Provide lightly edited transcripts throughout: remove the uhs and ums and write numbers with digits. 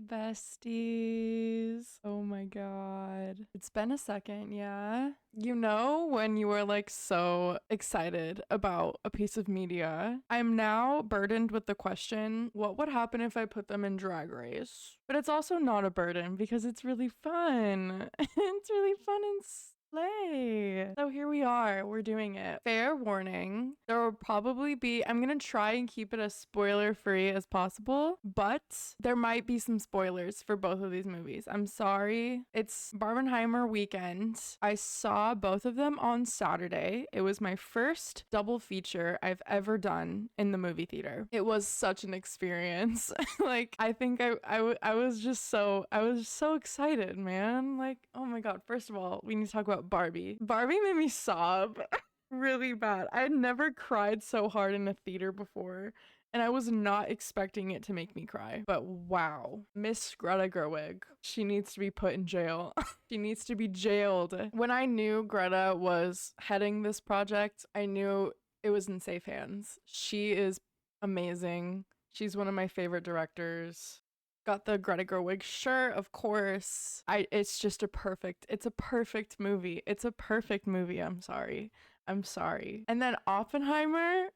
besties. Oh my god. It's been a second, yeah. You know when you were like so excited about a piece of media? I'm now burdened with the question, what would happen if I put them in Drag Race? But it's also not a burden because it's really fun. It's really fun and slay. So here we are, we're doing it. Fair warning, there will probably be, I'm gonna try and keep it as spoiler free as possible, but there might be some spoilers for both of these movies. I'm sorry. It's Barbenheimer weekend. I saw both of them on Saturday. It was my first double feature I've ever done in the movie theater. It was such an experience. Like, I think I was so excited, man. Like, oh my god. First of all, we need to talk about Barbie. Barbie made me sob really bad. I had never cried so hard in a theater before, and I was not expecting it to make me cry. But wow, Miss Greta Gerwig, she needs to be put in jail. She needs to be jailed. When I knew Greta was heading this project, I knew it was in safe hands. She is amazing. She's one of my favorite directors. Got the Greta Gerwig shirt, of course. It's a perfect movie. It's a perfect movie. I'm sorry. And then Oppenheimer,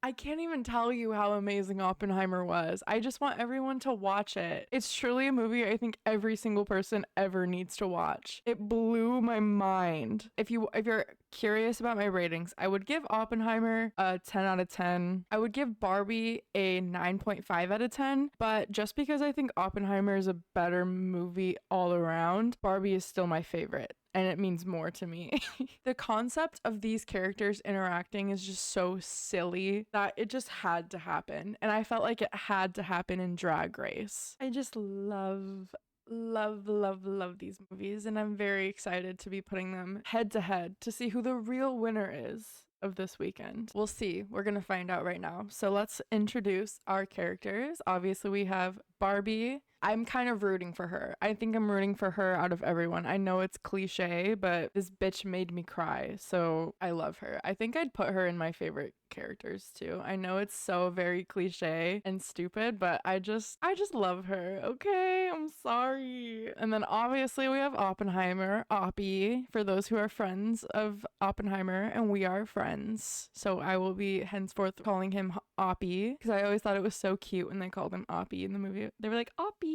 I can't even tell you how amazing Oppenheimer was. I just want everyone to watch it. It's truly a movie I think every single person ever needs to watch. It blew my mind. If you're curious about my ratings, I would give Oppenheimer a 10 out of 10. I would give Barbie a 9.5 out of 10, but just because I think Oppenheimer is a better movie all around, Barbie is still my favorite. And it means more to me. The concept of these characters interacting is just so silly that it just had to happen. And I felt like it had to happen in Drag Race. I just love these movies, and I'm very excited to be putting them head to head to see who the real winner is of this weekend. We'll see. We're gonna find out right now. So let's introduce our characters. Obviously, we have Barbie. I'm kind of rooting for her. I think I'm rooting for her out of everyone. I know it's cliche, but this bitch made me cry, so I love her. I think I'd put her in my favorite characters too. I know it's so very cliche and stupid, but I just love her. Okay, I'm sorry. And then obviously we have Oppenheimer, Oppie, for those who are friends of Oppenheimer, and we are friends. So I will be henceforth calling him Oppie, because I always thought it was so cute when they called him Oppie in the movie. They were like, Oppie.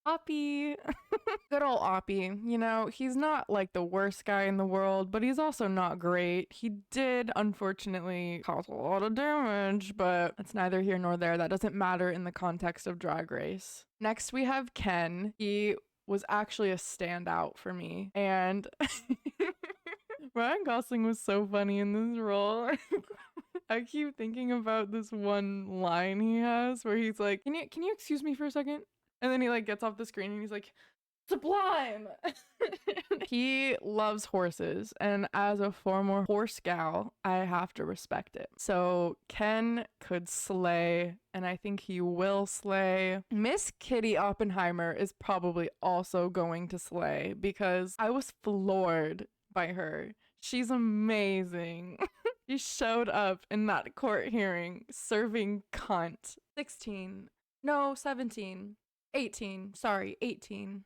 Oppie. Good old Oppie. You know, he's not like the worst guy in the world, but he's also not great. He did unfortunately cause a lot of damage, but it's neither here nor there. That doesn't matter in the context of Drag Race. Next we have Ken. He was actually a standout for me, and Ryan Gosling was so funny in this role. I keep thinking about this one line he has where he's like, can you excuse me for a second? And then he like gets off the screen and he's like, sublime. He loves horses, and as a former horse gal, I have to respect it. So Ken could slay, and I think he will slay. Miss Kitty Oppenheimer is probably also going to slay, because I was floored by her. She's amazing. She showed up in that court hearing serving cunt. 16. No, 17. 18. Sorry, 18.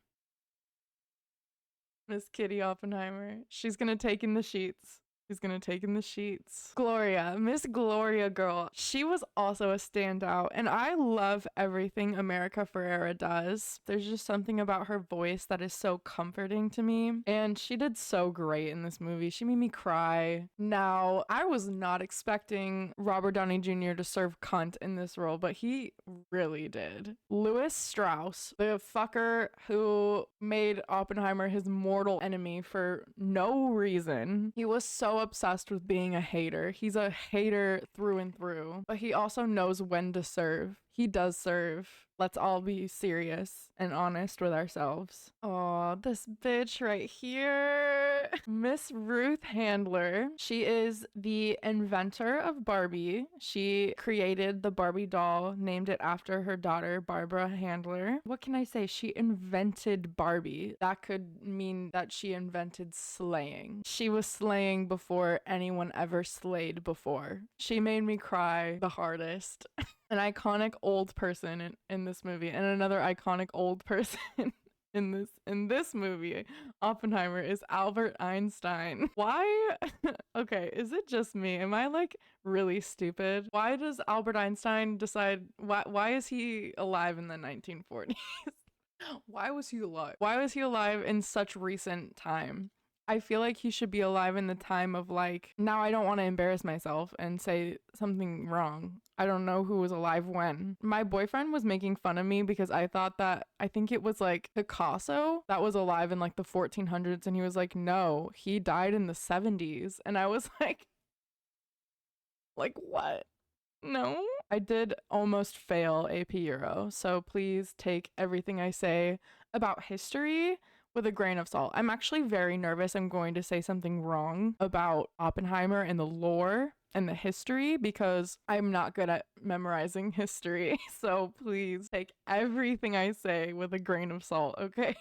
Miss Kitty Oppenheimer. She's gonna take in the sheets. She's gonna take in the sheets. Gloria, Miss Gloria girl. She was also a standout, and I love everything America Ferrera does. There's just something about her voice that is so comforting to me, and she did so great in this movie. She made me cry. Now, I was not expecting Robert Downey Jr. to serve cunt in this role, but he really did. Louis Strauss, the fucker who made Oppenheimer his mortal enemy for no reason. He was so obsessed with being a hater. He's a hater through and through, but he also knows when to serve. He does serve. Let's all be serious and honest with ourselves. Oh, this bitch right here. Miss Ruth Handler. She is the inventor of Barbie. She created the Barbie doll, named it after her daughter, Barbara Handler. What can I say? She invented Barbie. That could mean that she invented slaying. She was slaying before anyone ever slayed before. She made me cry the hardest. An iconic old person in this movie, and another iconic old person in this movie, Oppenheimer, is Albert Einstein. Why? Okay, is it just me? Am I like really stupid? Why does Albert Einstein decide why is he alive in the 1940s? Why was he alive? Why was he alive in such recent time? I feel like he should be alive in the time of like, now I don't want to embarrass myself and say something wrong. I don't know who was alive when. My boyfriend was making fun of me because I thought that, I think it was like Picasso that was alive in like the 1400s. And he was like, no, he died in the 70s. And I was like what? No. I did almost fail AP Euro, so please take everything I say about history with a grain of salt. I'm actually very nervous I'm going to say something wrong about Oppenheimer and the lore and the history because I'm not good at memorizing history. So please take everything I say with a grain of salt, okay?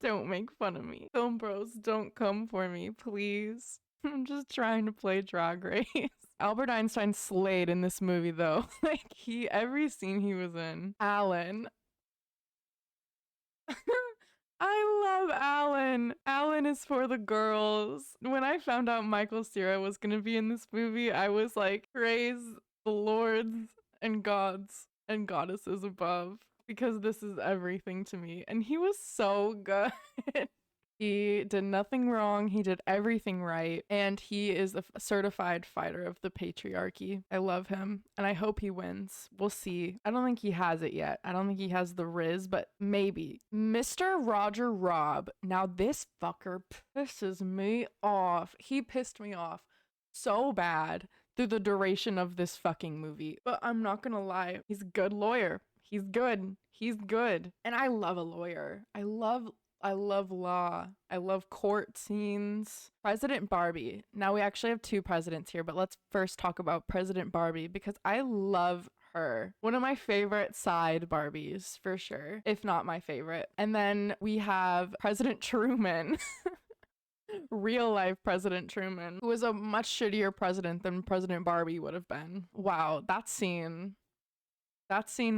Don't make fun of me. Film bros, don't come for me, please. I'm just trying to play Drag Race. Albert Einstein slayed in this movie though. Like every scene he was in. Alan. I love Alan. Alan is for the girls. When I found out Michael Cera was gonna be in this movie, I was like, praise the lords and gods and goddesses above, because this is everything to me. And he was so good. He did nothing wrong. He did everything right. And he is a certified fighter of the patriarchy. I love him. And I hope he wins. We'll see. I don't think he has it yet. I don't think he has the riz, but maybe. Mr. Roger Robb. Now this fucker pisses me off. He pissed me off so bad through the duration of this fucking movie. But I'm not gonna lie. He's a good lawyer. He's good. He's good. And I love a lawyer. I love law. I love court scenes. President Barbie. Now we actually have two presidents here, but let's first talk about President Barbie because I love her. One of my favorite side Barbies, for sure, if not my favorite. And then we have President Truman. Real life President Truman, who was a much shittier president than President Barbie would have been. Wow, that scene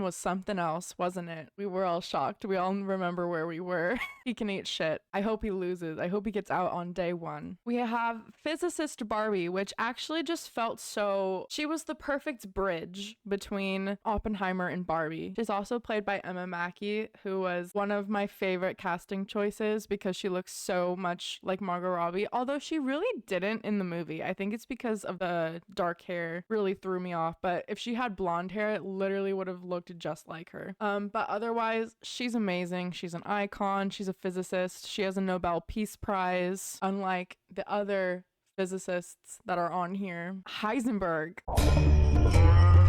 was something else, wasn't it? We were all shocked. We all remember where we were. He can eat shit. I hope he loses. I hope he gets out on day one. We have physicist Barbie, which actually just felt so... She was the perfect bridge between Oppenheimer and Barbie. She's also played by Emma Mackey, who was one of my favorite casting choices because she looks so much like Margot Robbie, although she really didn't in the movie. I think it's because of the dark hair really threw me off, but if she had blonde hair, it literally would have looked just like her. But otherwise, she's amazing. She's an icon. She's a physicist. She has a Nobel Peace Prize, unlike the other physicists that are on here. Heisenberg.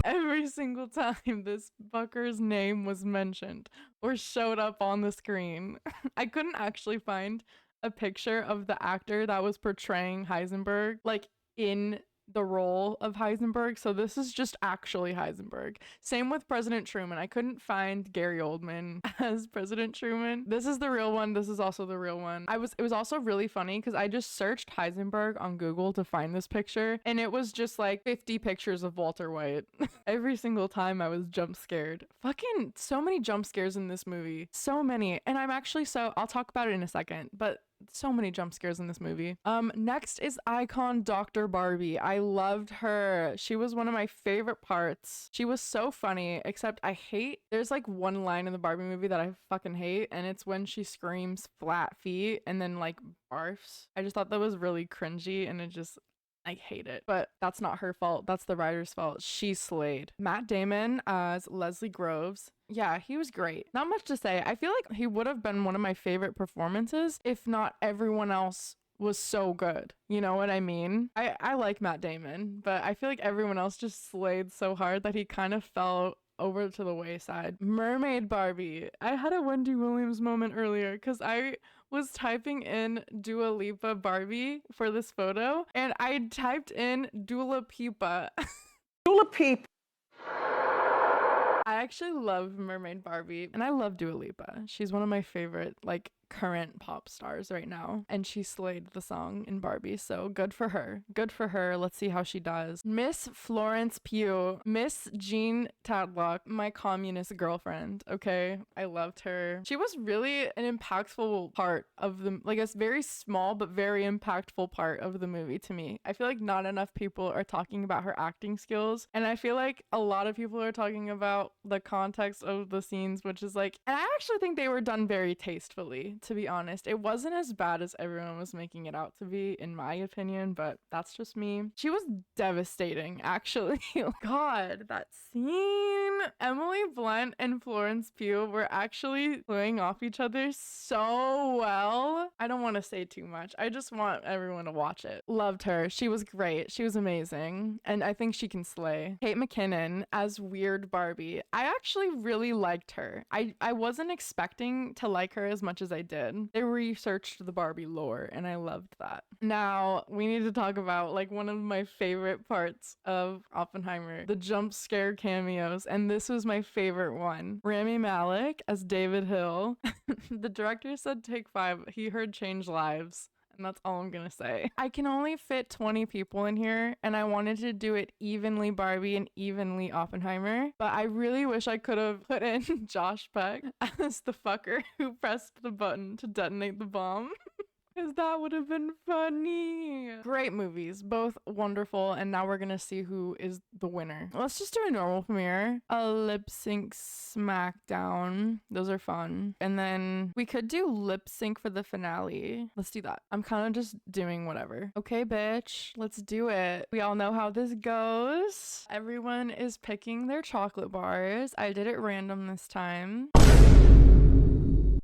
Every single time this fucker's name was mentioned or showed up on the screen, I couldn't actually find a picture of the actor that was portraying Heisenberg, like in the role of Heisenberg, so this is just actually Heisenberg. Same with President Truman. I couldn't find Gary Oldman as President Truman. This is the real one. This is also the real one. It was also really funny because I just searched Heisenberg on Google to find this picture, and it was just like 50 pictures of Walter White. Every single time I was jump scared. Fucking so many jump scares in this movie. So many. And I'm actually I'll talk about it in a second, but so many jump scares in this movie. Next is icon Dr. Barbie. I loved her. She was one of my favorite parts. She was so funny, except there's like one line in the Barbie movie that I fucking hate, and it's when she screams flat feet and then like barfs. I just thought that was really cringy, and I hate it. But that's not her fault. That's the writer's fault. She slayed. Matt Damon as Leslie Groves. Yeah, he was great. Not much to say. I feel like he would have been one of my favorite performances if not everyone else was so good. You know what I mean? I like Matt Damon, but I feel like everyone else just slayed so hard that he kind of fell over to the wayside. Mermaid Barbie. I had a Wendy Williams moment earlier because I was typing in Dua Lipa Barbie for this photo, and I typed in Dula Pipa. Dula Peep. I actually love Mermaid Barbie, and I love Dua Lipa. She's one of my favorite, like, current pop stars right now, and she slayed the song in Barbie, so good for her. Good for her. Let's see how she does. Miss Florence Pugh, Miss Jean Tadlock, my communist girlfriend, okay? I loved her. She was really an impactful part of the, like, a very small but very impactful part of the movie to me. I feel like not enough people are talking about her acting skills, and I feel like a lot of people are talking about the context of the scenes, which is like, and I actually think they were done very tastefully, to be honest. It wasn't as bad as everyone was making it out to be, in my opinion, but that's just me. She was devastating, actually. God, that scene. Emily Blunt and Florence Pugh were actually playing off each other so well. I don't want to say too much. I just want everyone to watch it. Loved her. She was great. She was amazing. And I think she can slay. Kate McKinnon as Weird Barbie. I actually really liked her. I wasn't expecting to like her as much as I did. They researched the Barbie lore, and I loved that. Now, we need to talk about like one of my favorite parts of Oppenheimer, the jump scare cameos, and this was my favorite one. Rami Malek as David Hill. The director said take 5. He heard change lives. And that's all I'm gonna say. I can only fit 20 people in here, and I wanted to do it evenly Barbie and evenly Oppenheimer, but I really wish I could have put in Josh Peck as the fucker who pressed the button to detonate the bomb. Because that would have been funny. Great movies, both wonderful, and now we're gonna see who is the winner. Let's just do a normal premiere. A lip sync smackdown. Those are fun. And then we could do lip sync for the finale. Let's do that. I'm kind of just doing whatever. Okay, bitch, let's do it. We all know how this goes. Everyone is picking their chocolate bars. I did it random this time.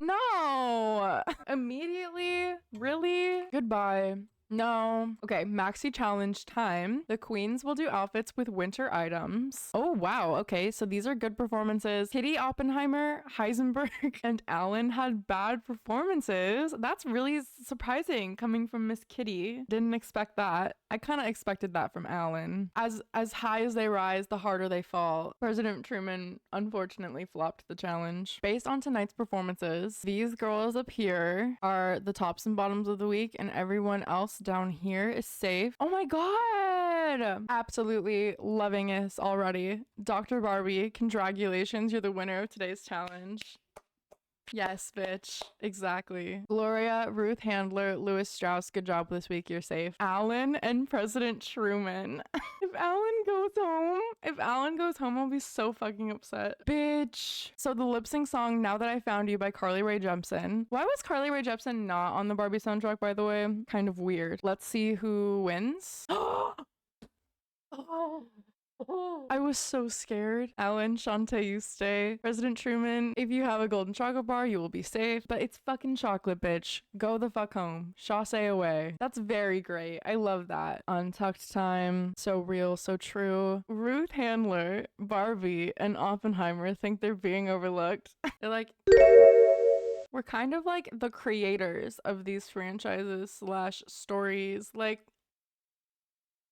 No! Immediately? Really? Goodbye. No. Okay, maxi challenge time. The queens will do outfits with winter items. Oh, wow. Okay, so these are good performances. Kitty, Oppenheimer, Heisenberg, and Alan had bad performances. That's really surprising coming from Miss Kitty. Didn't expect that. I kind of expected that from Alan. As high as they rise, the harder they fall. President Truman unfortunately flopped the challenge. Based on tonight's performances, these girls up here are the tops and bottoms of the week, and everyone else down here is safe. Oh my god! Absolutely loving this already. Dr. Barbie, congratulations, you're the winner of today's challenge. Yes, bitch. Exactly. Gloria, Ruth Handler, Louis Strauss, good job this week. You're safe. Alan and President Truman. If Alan goes home, I'll be so fucking upset. Bitch. So the lip sync song, Now That I Found You by Carly Rae Jepsen. Why was Carly Rae Jepsen not on the Barbie soundtrack, by the way? Kind of weird. Let's see who wins. Oh. I was so scared. Alan, Shantae, you stay. President Truman, if you have a golden chocolate bar, you will be safe. But it's fucking chocolate, bitch. Go the fuck home. Chasse away. That's very great. I love that. Untucked time. So real, so true. Ruth Handler, Barbie, and Oppenheimer think they're being overlooked. They're like... We're kind of like the creators of these franchises slash stories. Like...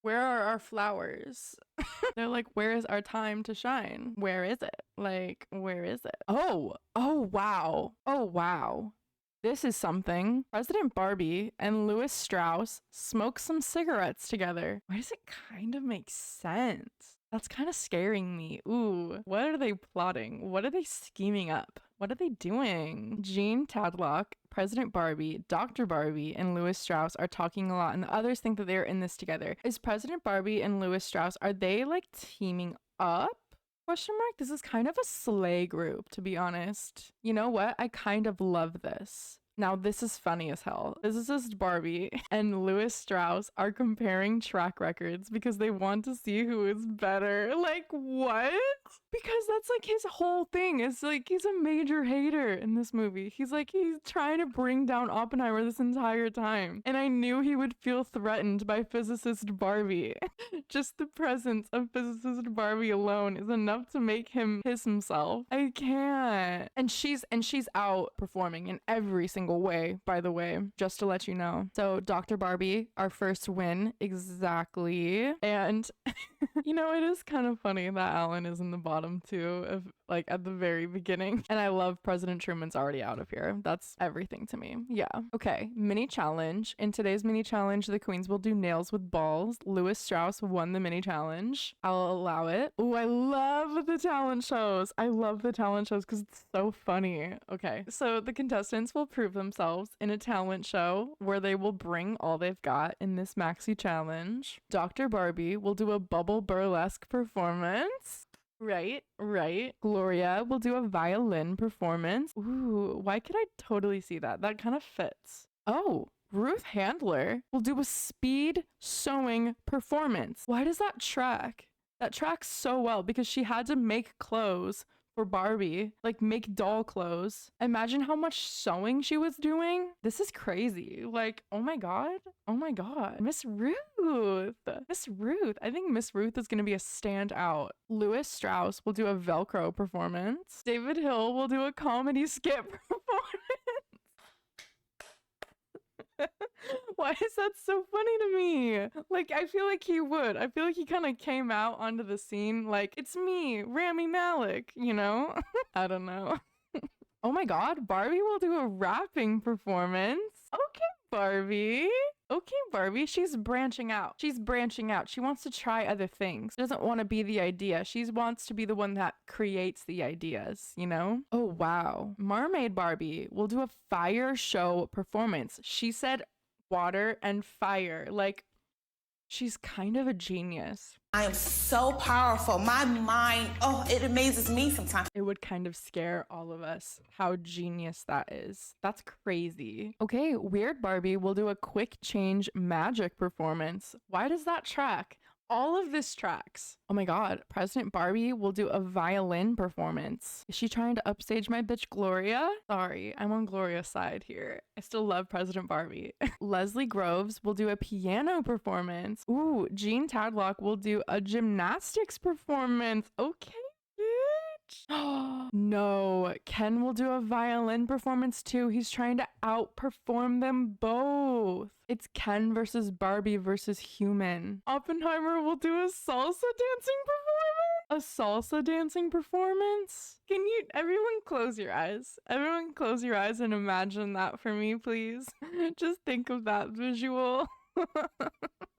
Where are our flowers? They're like, where is our time to shine? Where is it? Like, where is it? Oh wow. Oh, wow. This is something. President Barbie and Louis Strauss smoke some cigarettes together. Why does it kind of make sense? That's kind of scaring me. Ooh, what are they plotting? What are they scheming up? What are they doing? Jean Tadlock, President Barbie, Dr. Barbie, and Louis Strauss are talking a lot, and the others think that they're in this together. Is President Barbie and Louis Strauss, are they like teaming up? Question mark? This is kind of a slay group, to be honest. You know what? I kind of love this. Now, this is funny as hell. Physicist Barbie and Louis Strauss are comparing track records because they want to see who is better. Like, what? Because that's like his whole thing. It's like he's a major hater in this movie. He's trying to bring down Oppenheimer this entire time. And I knew he would feel threatened by physicist Barbie. Just the presence of physicist Barbie alone is enough to make him piss himself. I can't. And she's outperforming in every single way, by the way, just to let you know. So Dr. Barbie, our first win, exactly. And you know, it is kind of funny that Alan is in the bottom too of like at the very beginning. And I love President Truman's already out of here. That's everything to me. Yeah. Okay. Mini challenge. In today's mini challenge, the queens will do nails with balls. Louis Strauss won the mini challenge. I'll allow it. Oh, I love the talent shows. I love the talent shows because it's so funny. Okay. So the contestants will prove themselves in a talent show where they will bring all they've got in this maxi challenge. Dr. Barbie will do a bubble burlesque performance. Right. Gloria will do a violin performance. Ooh, why could I totally see that? That kind of fits. Oh, Ruth Handler will do a speed sewing performance. Why does that track? That tracks so well because she had to make clothes for Barbie, like make doll clothes. Imagine how much sewing she was doing. This is crazy. Like, oh my God. Miss Ruth. I think Miss Ruth is going to be a standout. Louis Strauss will do a Velcro performance. David Hill will do a comedy skit performance. Why is that so funny to me? Like, I feel like he would. I feel like he kind of came out onto the scene like, it's me, Rami Malek, you know? I don't know. Oh my God, Barbie will do a rapping performance. Okay, Barbie, she's branching out. She wants to try other things. She doesn't want to be the idea. She wants to be the one that creates the ideas, you know? Oh, wow. Mermaid Barbie will do a fire show performance. She said water and fire. Like, she's kind of a genius. I am so powerful. My mind, it amazes me sometimes. It would kind of scare all of us how genius that is. That's crazy. Okay, Weird Barbie will do a quick change magic performance. Why does that track? All of this tracks. Oh my God, President Barbie will do a violin performance. Is she trying to upstage my bitch Gloria? Sorry, I'm on Gloria's side here. I still love President Barbie. Leslie Groves will do a piano performance. Ooh, Jean Tadlock will do a gymnastics performance. Okay, bitch. No, Ken will do a violin performance too. He's trying to outperform them both. It's Ken versus Barbie versus human. Oppenheimer will do a salsa dancing performance. Can you, everyone close your eyes. Everyone close your eyes and imagine that for me, please. Just think of that visual.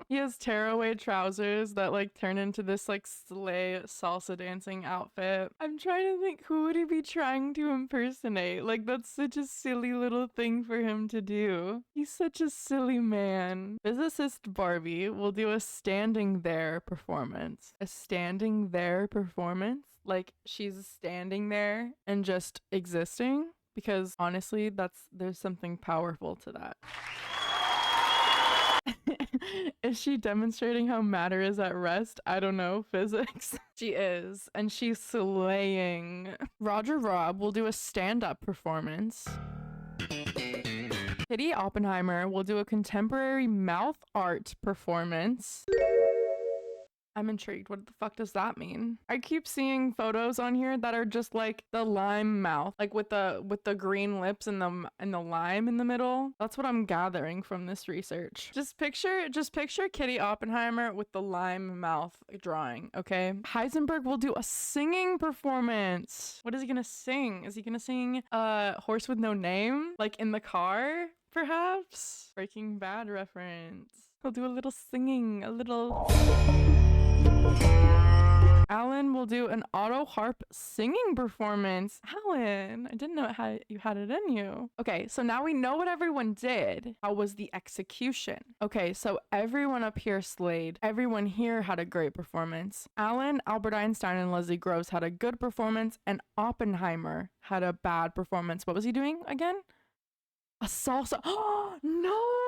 He has tearaway trousers that like turn into this like sleigh salsa dancing outfit. I'm trying to think, who would he be trying to impersonate? Like, that's such a silly little thing for him to do. He's such a silly man. Physicist Barbie will do a standing there performance. A standing there performance? Like, she's standing there and just existing? Because honestly, there's something powerful to that. Is she demonstrating how matter is at rest? I don't know. Physics. She is. And she's slaying. Roger Robb will do a stand-up performance. Kitty Oppenheimer will do a contemporary mouth art performance. I'm intrigued. What the fuck does that mean? I keep seeing photos on here that are just like the lime mouth, like with the green lips and the lime in the middle. That's what I'm gathering from this research. Just picture Kitty Oppenheimer with the lime mouth drawing, okay? Heisenberg will do a singing performance. What is he gonna sing? Is he gonna sing Horse with No Name? Like in the car, perhaps? Breaking Bad reference. He'll do a little singing, a little... Alan will do an auto harp singing performance. Alan, I didn't know you had it in you. Okay, so now we know what everyone did. How was the execution? Okay, so everyone up here slayed. Everyone here had a great performance. Alan, Albert Einstein, and Leslie Groves had a good performance, and Oppenheimer had a bad performance. What was he doing again? A salsa. Oh, no!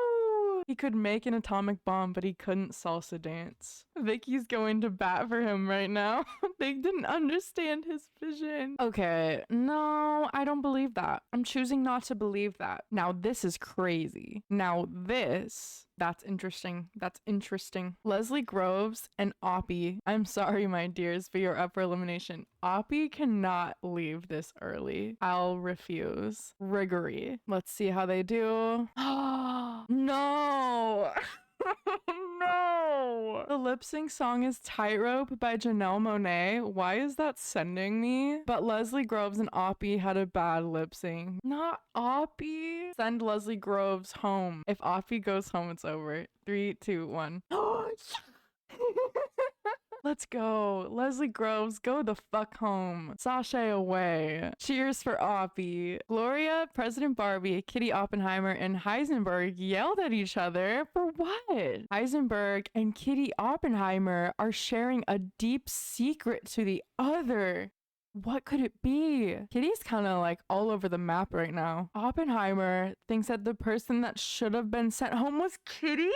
He could make an atomic bomb, but he couldn't salsa dance. Vicky's going to bat for him right now. They didn't understand his vision. Okay, no, I don't believe that. I'm choosing not to believe that. Now this is crazy. That's interesting. That's interesting. Leslie Groves and Oppie. I'm sorry, my dears, but you're up for elimination. Oppie cannot leave this early. I'll refuse. Riggory. Let's see how they do. No! No! No. The lip sync song is Tightrope by Janelle Monáe. Why is that sending me? But Leslie Groves and Oppie had a bad lip sync. Not Oppie. Send Leslie Groves home. If Oppie goes home, it's over. 3, 2, 1. Let's go. Leslie Groves, go the fuck home. Sashay away. Cheers for Oppie. Gloria, President Barbie, Kitty Oppenheimer, and Heisenberg yelled at each other for what? Heisenberg and Kitty Oppenheimer are sharing a deep secret to the other. What could it be? Kitty's kind of like all over the map right now. Oppenheimer thinks that the person that should have been sent home was Kitty?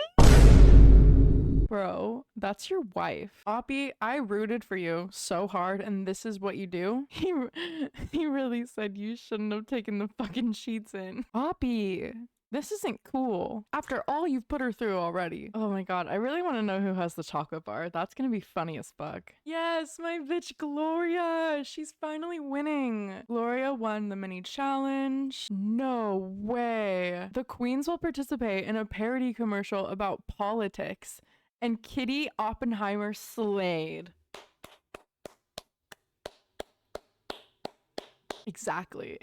Bro, that's your wife. Oppie, I rooted for you so hard, and this is what you do? He really said you shouldn't have taken the fucking sheets in. Oppie, this isn't cool. After all you've put her through already. Oh my god, I really want to know who has the chocolate bar. That's gonna be funny as fuck. Yes, my bitch Gloria. She's finally winning. Gloria won the mini challenge. No way. The queens will participate in a parody commercial about politics. And Kitty Oppenheimer slayed. Exactly.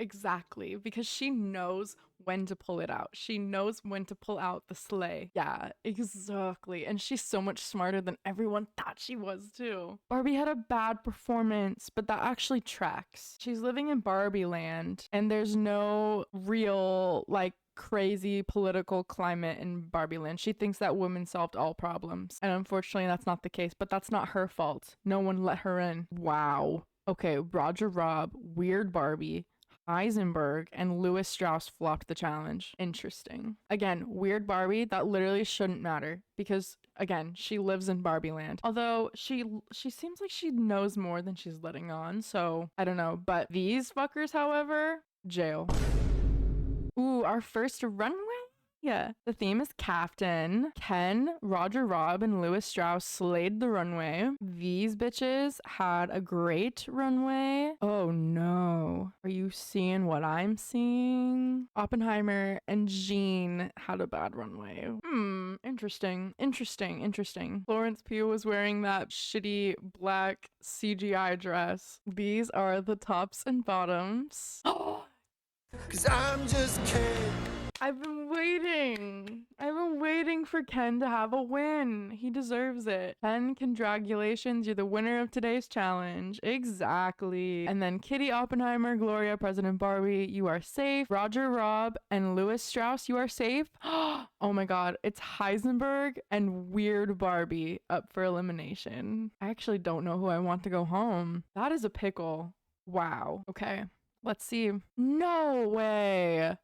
Because she knows when to pull it out. She knows when to pull out the slay. Yeah, exactly. And she's so much smarter than everyone thought she was too. Barbie had a bad performance, but that actually tracks. She's living in Barbie land, and there's no real, like, crazy political climate in Barbie land. She thinks that women solved all problems. And unfortunately, that's not the case, but that's not her fault. No one let her in. Wow. Okay, Roger Robb, Weird Barbie, Heisenberg, and Louis Strauss flopped the challenge. Interesting. Again, Weird Barbie, that literally shouldn't matter because, again, she lives in Barbie land. Although she seems like she knows more than she's letting on, so I don't know. But these fuckers, however, jail. Ooh, our first runway? Yeah. The theme is Captain. Ken, Roger Robb, and Louis Strauss slayed the runway. These bitches had a great runway. Oh no. Are you seeing what I'm seeing? Oppenheimer and Jean had a bad runway. Interesting. Florence Pugh was wearing that shitty black CGI dress. These are the tops and bottoms. 'Cause I'm just Ken. I've been waiting for Ken to have a win. He deserves it. Ken, congratulations. You're the winner of today's challenge. Exactly. And then Kitty Oppenheimer, Gloria, President Barbie, you are safe. Roger Robb and Louis Strauss, you are safe. Oh my god. It's Heisenberg and Weird Barbie up for elimination. I actually don't know who I want to go home. That is a pickle. Wow. Okay. Let's see. No way.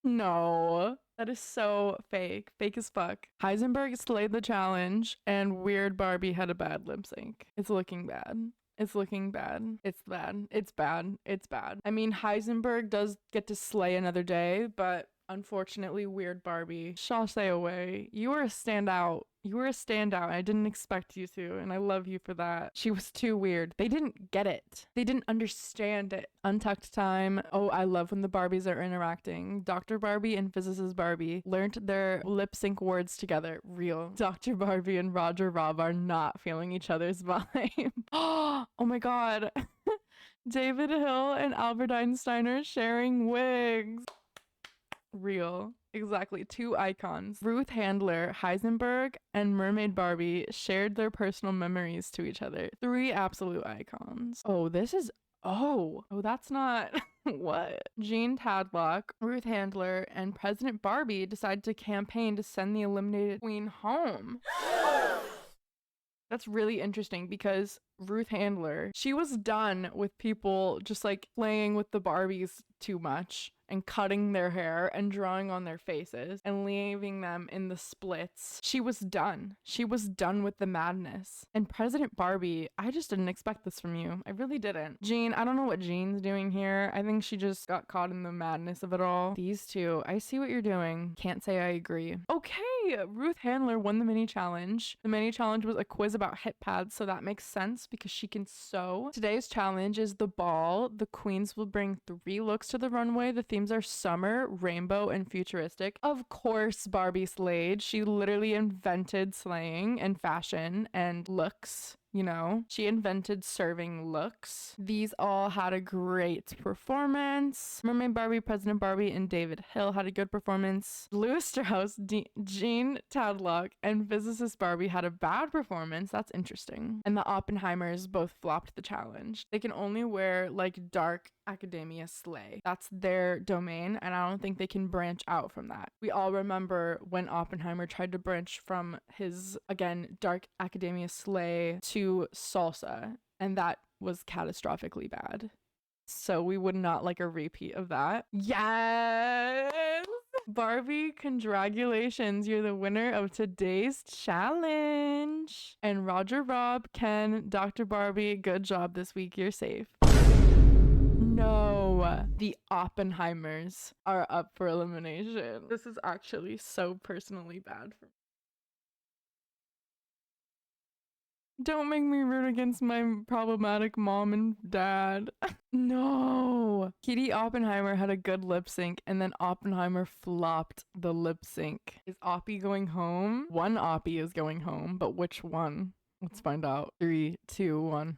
No. That is so fake. Fake as fuck. Heisenberg slayed the challenge and Weird Barbie had a bad lip sync. It's looking bad. It's looking bad. It's bad. It's bad. It's bad. I mean, Heisenberg does get to slay another day, but unfortunately, Weird Barbie, sashay away. You were a standout. You were a standout. I didn't expect you to, and I love you for that. She was too weird. They didn't get it. They didn't understand it. Untucked time. Oh, I love when the Barbies are interacting. Dr. Barbie and Physicist Barbie learned their lip sync words together. Real. Dr. Barbie and Roger Robb are not feeling each other's vibe. Oh my god. David Hill and Albert Einstein are sharing wigs. Real. Exactly. Two icons. Ruth Handler, Heisenberg, and Mermaid Barbie shared their personal memories to each other. 3 absolute icons. Oh, this is... Oh, that's not... What? Jean Tadlock, Ruth Handler, and President Barbie decided to campaign to send the eliminated queen home. That's really interesting because Ruth Handler, she was done with people just like playing with the Barbies too much and cutting their hair and drawing on their faces and leaving them in the splits. She was done. She was done with the madness. And President Barbie, I just didn't expect this from you. I really didn't. Jean, I don't know what Jean's doing here. I think she just got caught in the madness of it all. These two, I see what you're doing. Can't say I agree. Okay, Ruth Handler won the mini challenge. The mini challenge was a quiz about hip pads, so that makes sense because she can sew. Today's challenge is the ball. The queens will bring 3 looks to the runway. The themes are summer, rainbow, and futuristic. Of course, Barbie slayed. She literally invented slaying and fashion and looks. You know, she invented serving looks. These all had a great performance. Mermaid Barbie, President Barbie, and David Hill had a good performance. Louis Strauss, Jean Tadlock, and Physicist Barbie had a bad performance. That's interesting. And the Oppenheimers both flopped the challenge. They can only wear like dark academia slay. That's their domain, and I don't think they can branch out from that. We all remember when Oppenheimer tried to branch from his, again, dark academia slay to salsa, and that was catastrophically bad. So we would not like a repeat of that. Yes! Barbie, congratulations. You're the winner of today's challenge. And Roger, Rob, Ken, Dr. Barbie, good job this week. You're safe. No, the Oppenheimers are up for elimination. This is actually so personally bad for me. Don't make me root against my problematic mom and dad. No. Kitty Oppenheimer had a good lip sync, and then Oppenheimer flopped the lip sync. Is Oppie going home? One Oppie is going home, but which one? Let's find out. 3, 2, 1.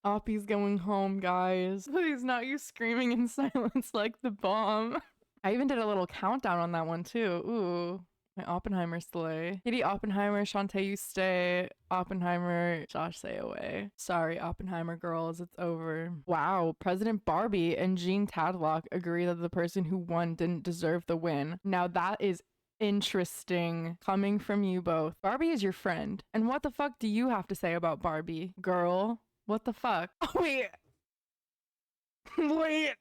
Oppie's going home, guys. Please, not you screaming in silence like the bomb. I even did a little countdown on that one too. Ooh, my Oppenheimer slay. Kitty Oppenheimer, Shantae, you stay. Oppenheimer, Josh, stay away. Sorry, Oppenheimer girls, it's over. Wow, President Barbie and Jean Tadlock agree that the person who won didn't deserve the win. Now that is interesting coming from you both. Barbie is your friend. And what the fuck do you have to say about Barbie, girl? What the fuck? Oh, wait. Wait.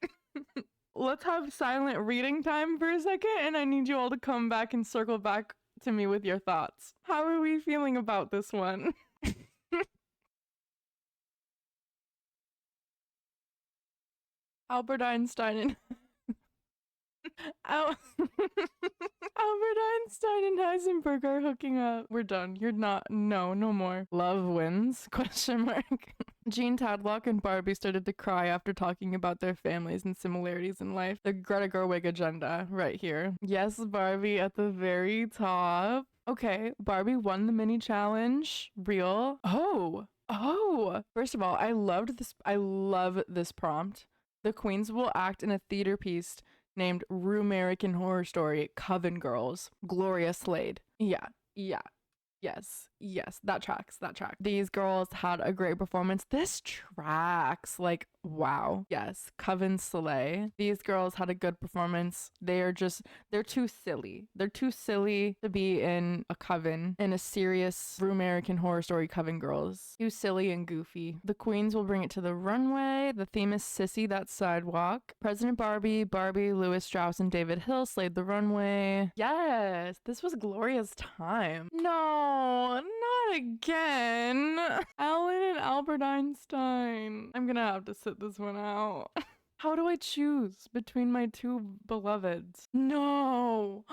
Let's have silent reading time for a second, and I need you all to come back and circle back to me with your thoughts. How are we feeling about this one? Albert Einstein and Albert Einstein and Heisenberg are hooking up. We're done. You're not. No more. Love wins? Question mark. Jean Tadlock and Barbie started to cry after talking about their families and similarities in life. The Greta Gerwig agenda right here. Yes, Barbie at the very top. Okay, Barbie won the mini challenge. Real. Oh. First of all, I love this prompt. The queens will act in a theater piece named Rue American Horror Story Coven Girls. Gloria Slade. Yeah. Yes, that tracks. These girls had a great performance. This tracks. Like, wow. Yes, Coven Slay. These girls had a good performance. They're too silly. They're too silly to be in a coven, in a serious American Horror Story Coven Girls. Too silly and goofy. The queens will bring it to the runway. The theme is Sissy That Sidewalk. President Barbie, Louis Strauss, and David Hill slayed the runway. Yes, this was Gloria's time. No, not again. Alan and Albert Einstein. I'm gonna have to sit this one out. How do I choose between my two beloveds? No.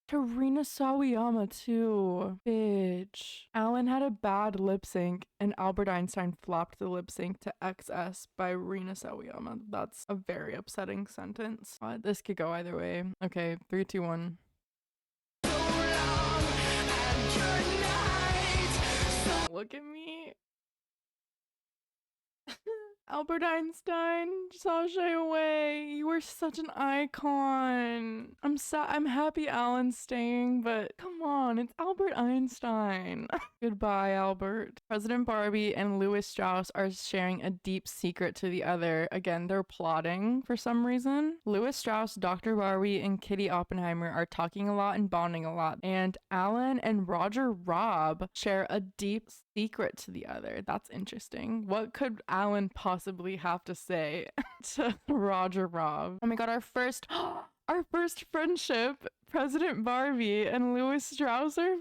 Tarina Sawayama too. Bitch. Alan had a bad lip sync and Albert Einstein flopped the lip sync to XS by Rina Sawayama. That's a very upsetting sentence. This could go either way. Okay, 3, 2, 1. Look at me. Albert Einstein, sashay away. You were such an icon. I'm happy Alan's staying, but come on, it's Albert Einstein. Goodbye, Albert. President Barbie and Louis Strauss are sharing a deep secret to the other. Again, they're plotting for some reason. Louis Strauss, Dr. Barbie, and Kitty Oppenheimer are talking a lot and bonding a lot. And Alan and Roger Rob share a deep secret to the other. That's interesting. What could Alan possibly have to say to Roger Rob? Oh my god, our first friendship President Barbie and Louis Strauss are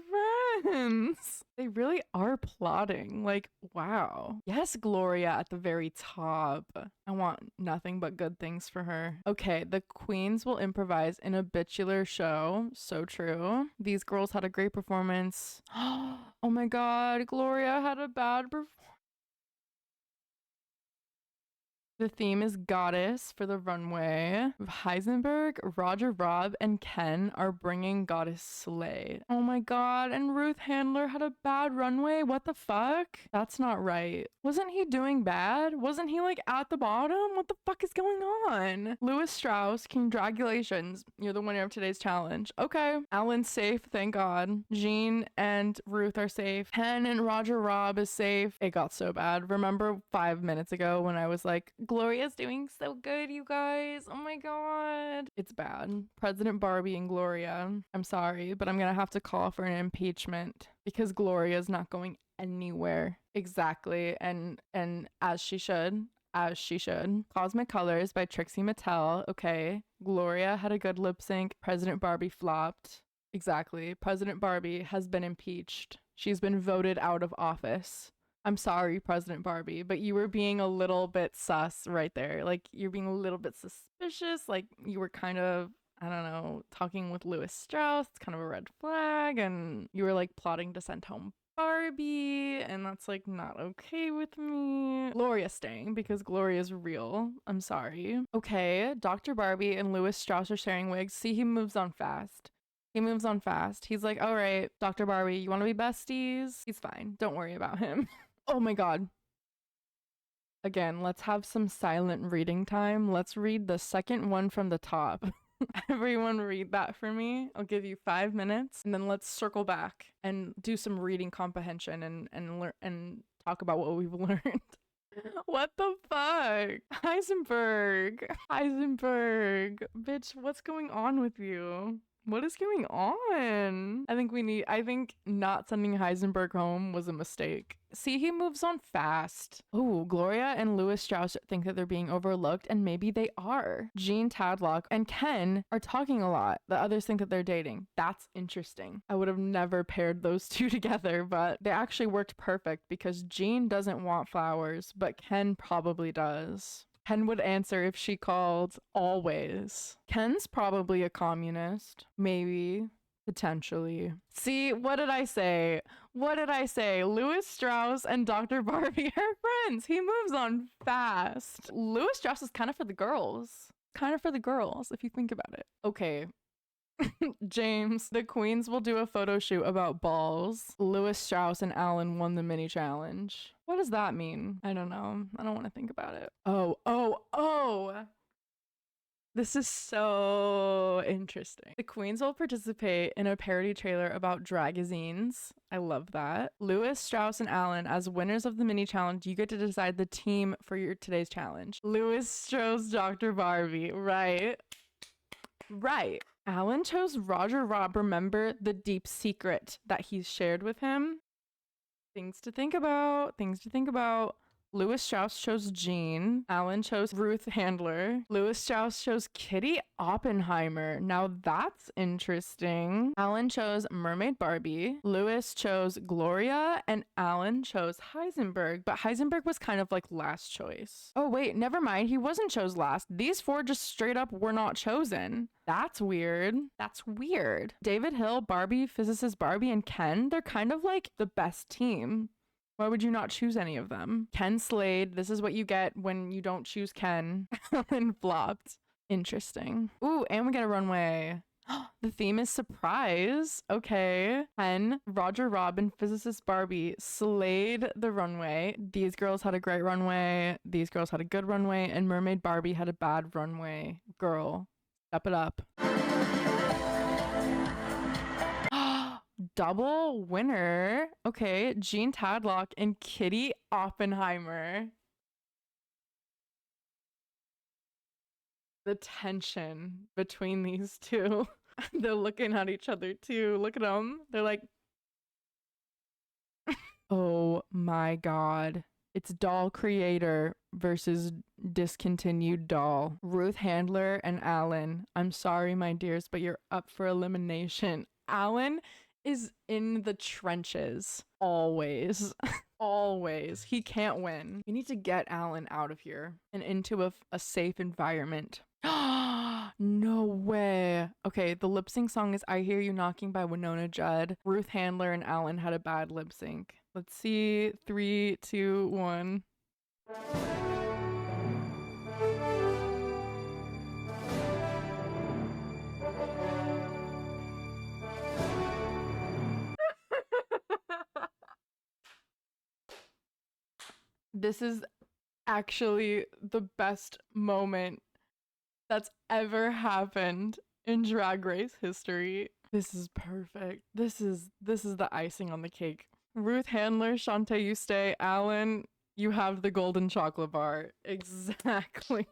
friends. They really are plotting. Like, wow. Yes, Gloria at the very top. I want nothing but good things for her. Okay, the queens will improvise in a bitular show. So true. These girls had a great performance. Oh my god, Gloria had a bad performance. The theme is Goddess for the runway. Heisenberg, Roger Robb, and Ken are bringing Goddess Slay. Oh my god, and Ruth Handler had a bad runway? What the fuck? That's not right. Wasn't he doing bad? Wasn't he like at the bottom? What the fuck is going on? Louis Strauss, congratulations. You're the winner of today's challenge. Okay. Alan's safe, thank god. Jean and Ruth are safe. Ken and Roger Robb is safe. It got so bad. Remember 5 minutes ago when I was like, Gloria's doing so good, you guys. Oh my god. It's bad. President Barbie and Gloria. I'm sorry, but I'm gonna have to call for an impeachment because Gloria's not going anywhere. Exactly. And as she should. As she should. Cosmic Colors by Trixie Mattel. Okay. Gloria had a good lip sync. President Barbie flopped. Exactly. President Barbie has been impeached. She's been voted out of office. I'm sorry, President Barbie, but you were being a little bit sus right there. Like, you're being a little bit suspicious. Like, you were kind of, I don't know, talking with Louis Strauss. It's kind of a red flag. And you were, like, plotting to send home Barbie. And that's, like, not okay with me. Gloria's staying because Gloria's real. I'm sorry. Okay, Dr. Barbie and Louis Strauss are sharing wigs. See, he moves on fast. He moves on fast. He's like, all right, Dr. Barbie, you want to be besties? He's fine. Don't worry about him. Oh my god. Again, let's have some silent reading time. Let's read the second one from the top. Everyone read that for me. I'll give you 5 minutes and then let's circle back and do some reading comprehension and talk about what we've learned. What the fuck? Heisenberg. Heisenberg. Bitch, what's going on with you? What is going on? I think not sending Heisenberg home was a mistake. See, he moves on fast. Oh, Gloria and Louis Strauss think that they're being overlooked, and maybe they are. Jean Tadlock and Ken are talking a lot. The others think that they're dating. That's interesting. I would have never paired those two together, but they actually worked perfect because Jean doesn't want flowers, but Ken probably does. Ken would answer if she called, always. Ken's probably a communist. Maybe. Potentially. See, what did I say? What did I say? Louis Strauss and Dr. Barbie are friends. He moves on fast. Louis Strauss is kind of for the girls. Kind of for the girls, if you think about it. Okay. James, the queens will do a photo shoot about balls. Louis Strauss and Alan won the mini challenge. What does that mean? I don't know. I don't want to think about it. Oh. This is so interesting. The queens will participate in a parody trailer about dragazines. I love that. Louis Strauss and Alan, as winners of the mini challenge, you get to decide the team for your today's challenge. Louis chose Dr. Barbie. Right. Alan chose Roger Robb. Remember the deep secret that he's shared with him? Things to think about. Louis Strauss chose Jean. Alan chose Ruth Handler. Louis Strauss chose Kitty Oppenheimer. Now that's interesting. Alan chose Mermaid Barbie. Louis chose Gloria. And Alan chose Heisenberg. But Heisenberg was kind of like last choice. Oh wait, never mind. He wasn't chose last. These four just straight up were not chosen. That's weird. David Hill, Barbie, physicist Barbie, and Ken, they're kind of like the best team. Why would you not choose any of them? Ken slayed. This is what you get when you don't choose Ken. And flopped. Interesting. Ooh, and we get a runway. The theme is surprise. Okay. Ken, Roger Robb, and physicist Barbie slayed the runway. These girls had a great runway. These girls had a good runway. And Mermaid Barbie had a bad runway. Girl, step it up. Double winner. Okay, Jean Tadlock and Kitty Oppenheimer. The tension between these two. They're looking at each other too. Look at them. They're like, oh my god. It's doll creator versus discontinued doll. Ruth Handler and Alan. I'm sorry, my dears, but you're up for elimination. Alan is in the trenches. Always. Always. He can't win. We need to get Alan out of here and into a safe environment. No way. Okay, the lip sync song is I Hear You Knocking by Winona Judd. Ruth Handler and Alan had a bad lip sync. Let's see. 3, 2, 1. This is actually the best moment that's ever happened in Drag Race history. This is perfect. This is the icing on the cake. Ruth Handler, Shantae, you stay. Alan, you have the golden chocolate bar. Exactly.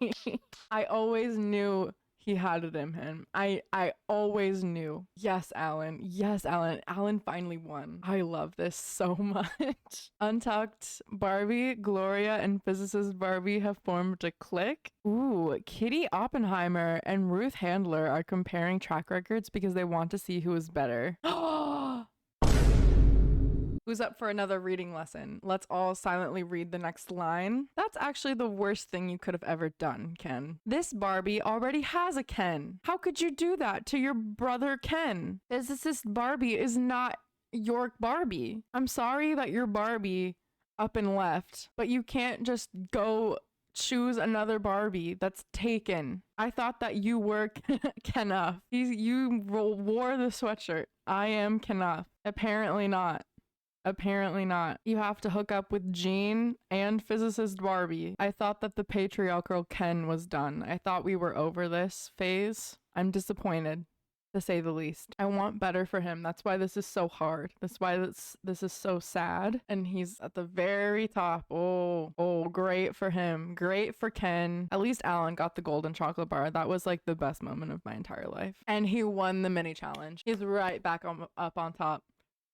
I always knew he had it in him. I always knew. Yes, Alan. Yes, Alan. Alan finally won. I love this so much. Untucked, Barbie, Gloria, and physicist Barbie have formed a clique. Ooh, Kitty Oppenheimer and Ruth Handler are comparing track records because they want to see who is better. Who's up for another reading lesson? Let's all silently read the next line. That's actually the worst thing you could have ever done, Ken. This Barbie already has a Ken. How could you do that to your brother Ken? Physicist Barbie is not your Barbie. I'm sorry that you're Barbie up and left, but you can't just go choose another Barbie that's taken. I thought that you were Kenough. You wore the sweatshirt. I am Kenough. Apparently not. Apparently not. You have to hook up with Jean and physicist Barbie. I thought that the patriarchal Ken was done. I thought we were over this phase. I'm disappointed, to say the least. I want better for him. That's why this is so hard. That's why this is so sad. And he's at the very top. Oh, great for him. Great for Ken. At least Alan got the golden chocolate bar. That was like the best moment of my entire life. And he won the mini challenge. He's right back up on top.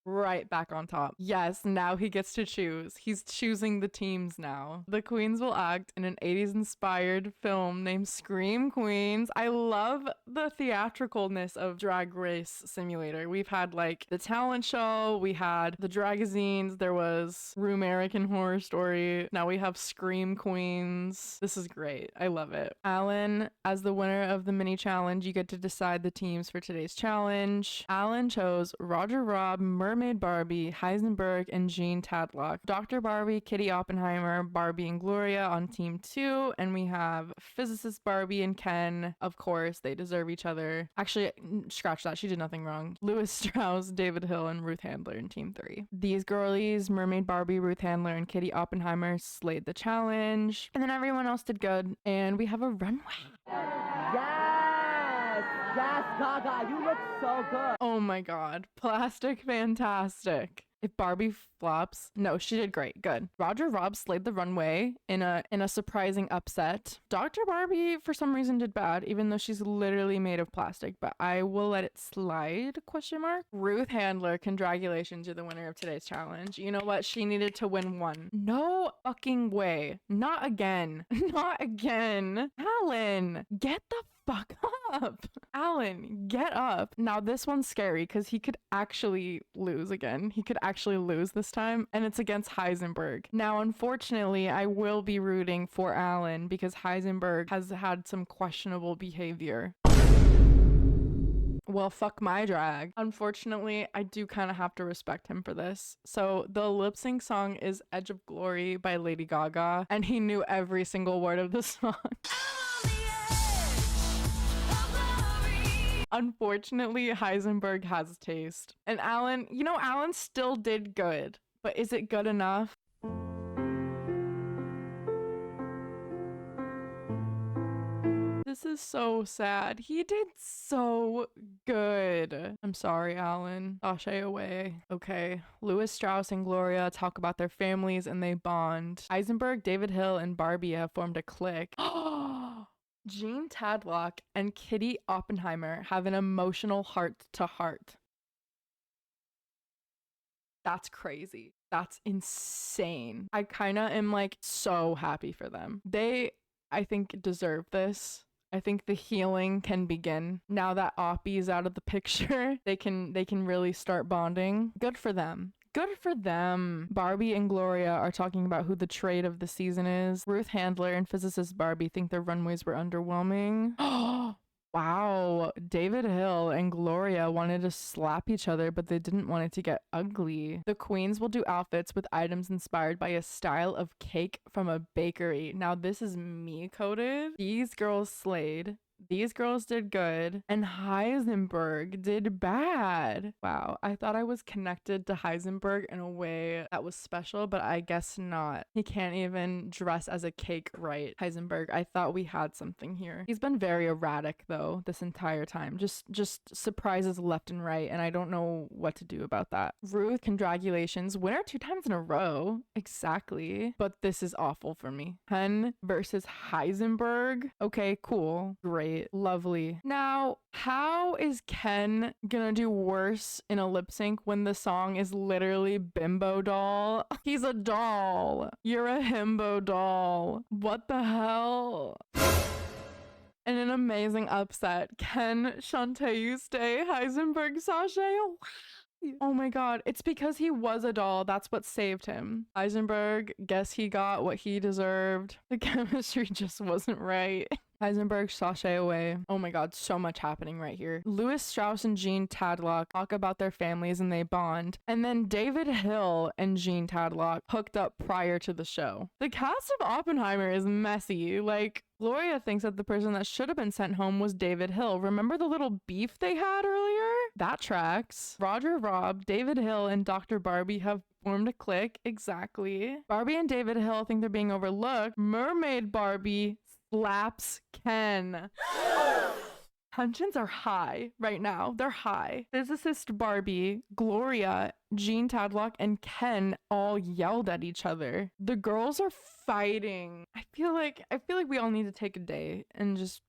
Right back on top. Yes, now he gets to choose. He's choosing the teams now. The queens will act in an 80s inspired film named Scream Queens. I love the theatricalness of Drag Race Simulator. We've had like the talent show, we had the dragazines, there was Room American Horror Story. Now we have Scream Queens. This is great. I love it. Alan, as the winner of the mini challenge, you get to decide the teams for today's challenge. Alan chose Roger Robb, Mermaid Barbie, Heisenberg, and Jean Tadlock. Dr. Barbie, Kitty Oppenheimer, Barbie and Gloria on team 2, and we have physicist Barbie and Ken. Of course, they deserve each other. Actually, scratch that. She did nothing wrong. Louis Strauss, David Hill, and Ruth Handler in team 3. These girlies, Mermaid Barbie, Ruth Handler, and Kitty Oppenheimer slayed the challenge. And then everyone else did good. And we have a runway. Yes, Gaga, you look so good. Oh my god. Plastic fantastic. If Barbie flops, no, she did great. Good. Roger Robb slayed the runway in a surprising upset. Dr. Barbie for some reason did bad, even though she's literally made of plastic, but I will let it slide, question mark. Ruth Handler, congratulations, you're the winner of today's challenge. You know what? She needed to win one. No fucking way. Not again. Not again. Alan, get the fuck up. Alan, get up. Now this one's scary because he could actually lose again. He could actually lose this time, and it's against Heisenberg. Now, unfortunately, I will be rooting for Alan because Heisenberg has had some questionable behavior. Well, fuck my drag. Unfortunately, I do kind of have to respect him for this. So the lip sync song is Edge of Glory by Lady Gaga, and he knew every single word of the song. Unfortunately, Heisenberg has taste. And Alan, you know, Alan still did good, but is it good enough? This is so sad. He did so good. I'm sorry, Alan. Sashay away. Okay. Louis Strauss and Gloria talk about their families and they bond. Heisenberg, David Hill, and Barbie have formed a clique. Jean Tadlock and Kitty Oppenheimer have an emotional heart-to-heart. That's crazy. That's insane. I kind of am like so happy for them. I think, deserve this. I think the healing can begin. Now that Oppie's out of the picture, they can really start bonding. Good for them. Good for them. Barbie and Gloria are talking about who the trade of the season is. Ruth Handler and physicist Barbie think their runways were underwhelming. Wow. David Hill and Gloria wanted to slap each other, but they didn't want it to get ugly. The queens will do outfits with items inspired by a style of cake from a bakery. Now this is me coded. These girls slayed. These girls did good, and Heisenberg did bad. Wow, I thought I was connected to Heisenberg in a way that was special, but I guess not. He can't even dress as a cake right. Heisenberg, I thought we had something here. He's been very erratic though this entire time. Just surprises left and right, and I don't know what to do about that. Ruth, congratulations. Winner 2 times in a row. Exactly. But this is awful for me. Ken versus Heisenberg. Okay, cool. Great. Lovely. Now, how is Ken gonna do worse in a lip sync when the song is literally Bimbo Doll? He's a doll. You're a himbo doll. What the hell? And an amazing upset. Ken, Shantae Eustace, Heisenberg, Sashay. Oh my god, it's because he was a doll. That's what saved him. Heisenberg, guess he got what he deserved. The chemistry just wasn't right. Heisenberg, sashay away. Oh my god, so much happening right here. Louis Strauss and Jean Tadlock talk about their families and they bond. And then David Hill and Jean Tadlock hooked up prior to the show. The cast of Oppenheimer is messy. Like, Gloria thinks that the person that should have been sent home was David Hill. Remember the little beef they had earlier? That tracks. Roger Robb, David Hill, and Dr. Barbie have formed a clique. Exactly. Barbie and David Hill think they're being overlooked. Mermaid Barbie slaps Ken. Tensions are high right now. They're high. Physicist Barbie, Gloria, Jean Tadlock, and Ken all yelled at each other. The girls are fighting. I feel like we all need to take a day and just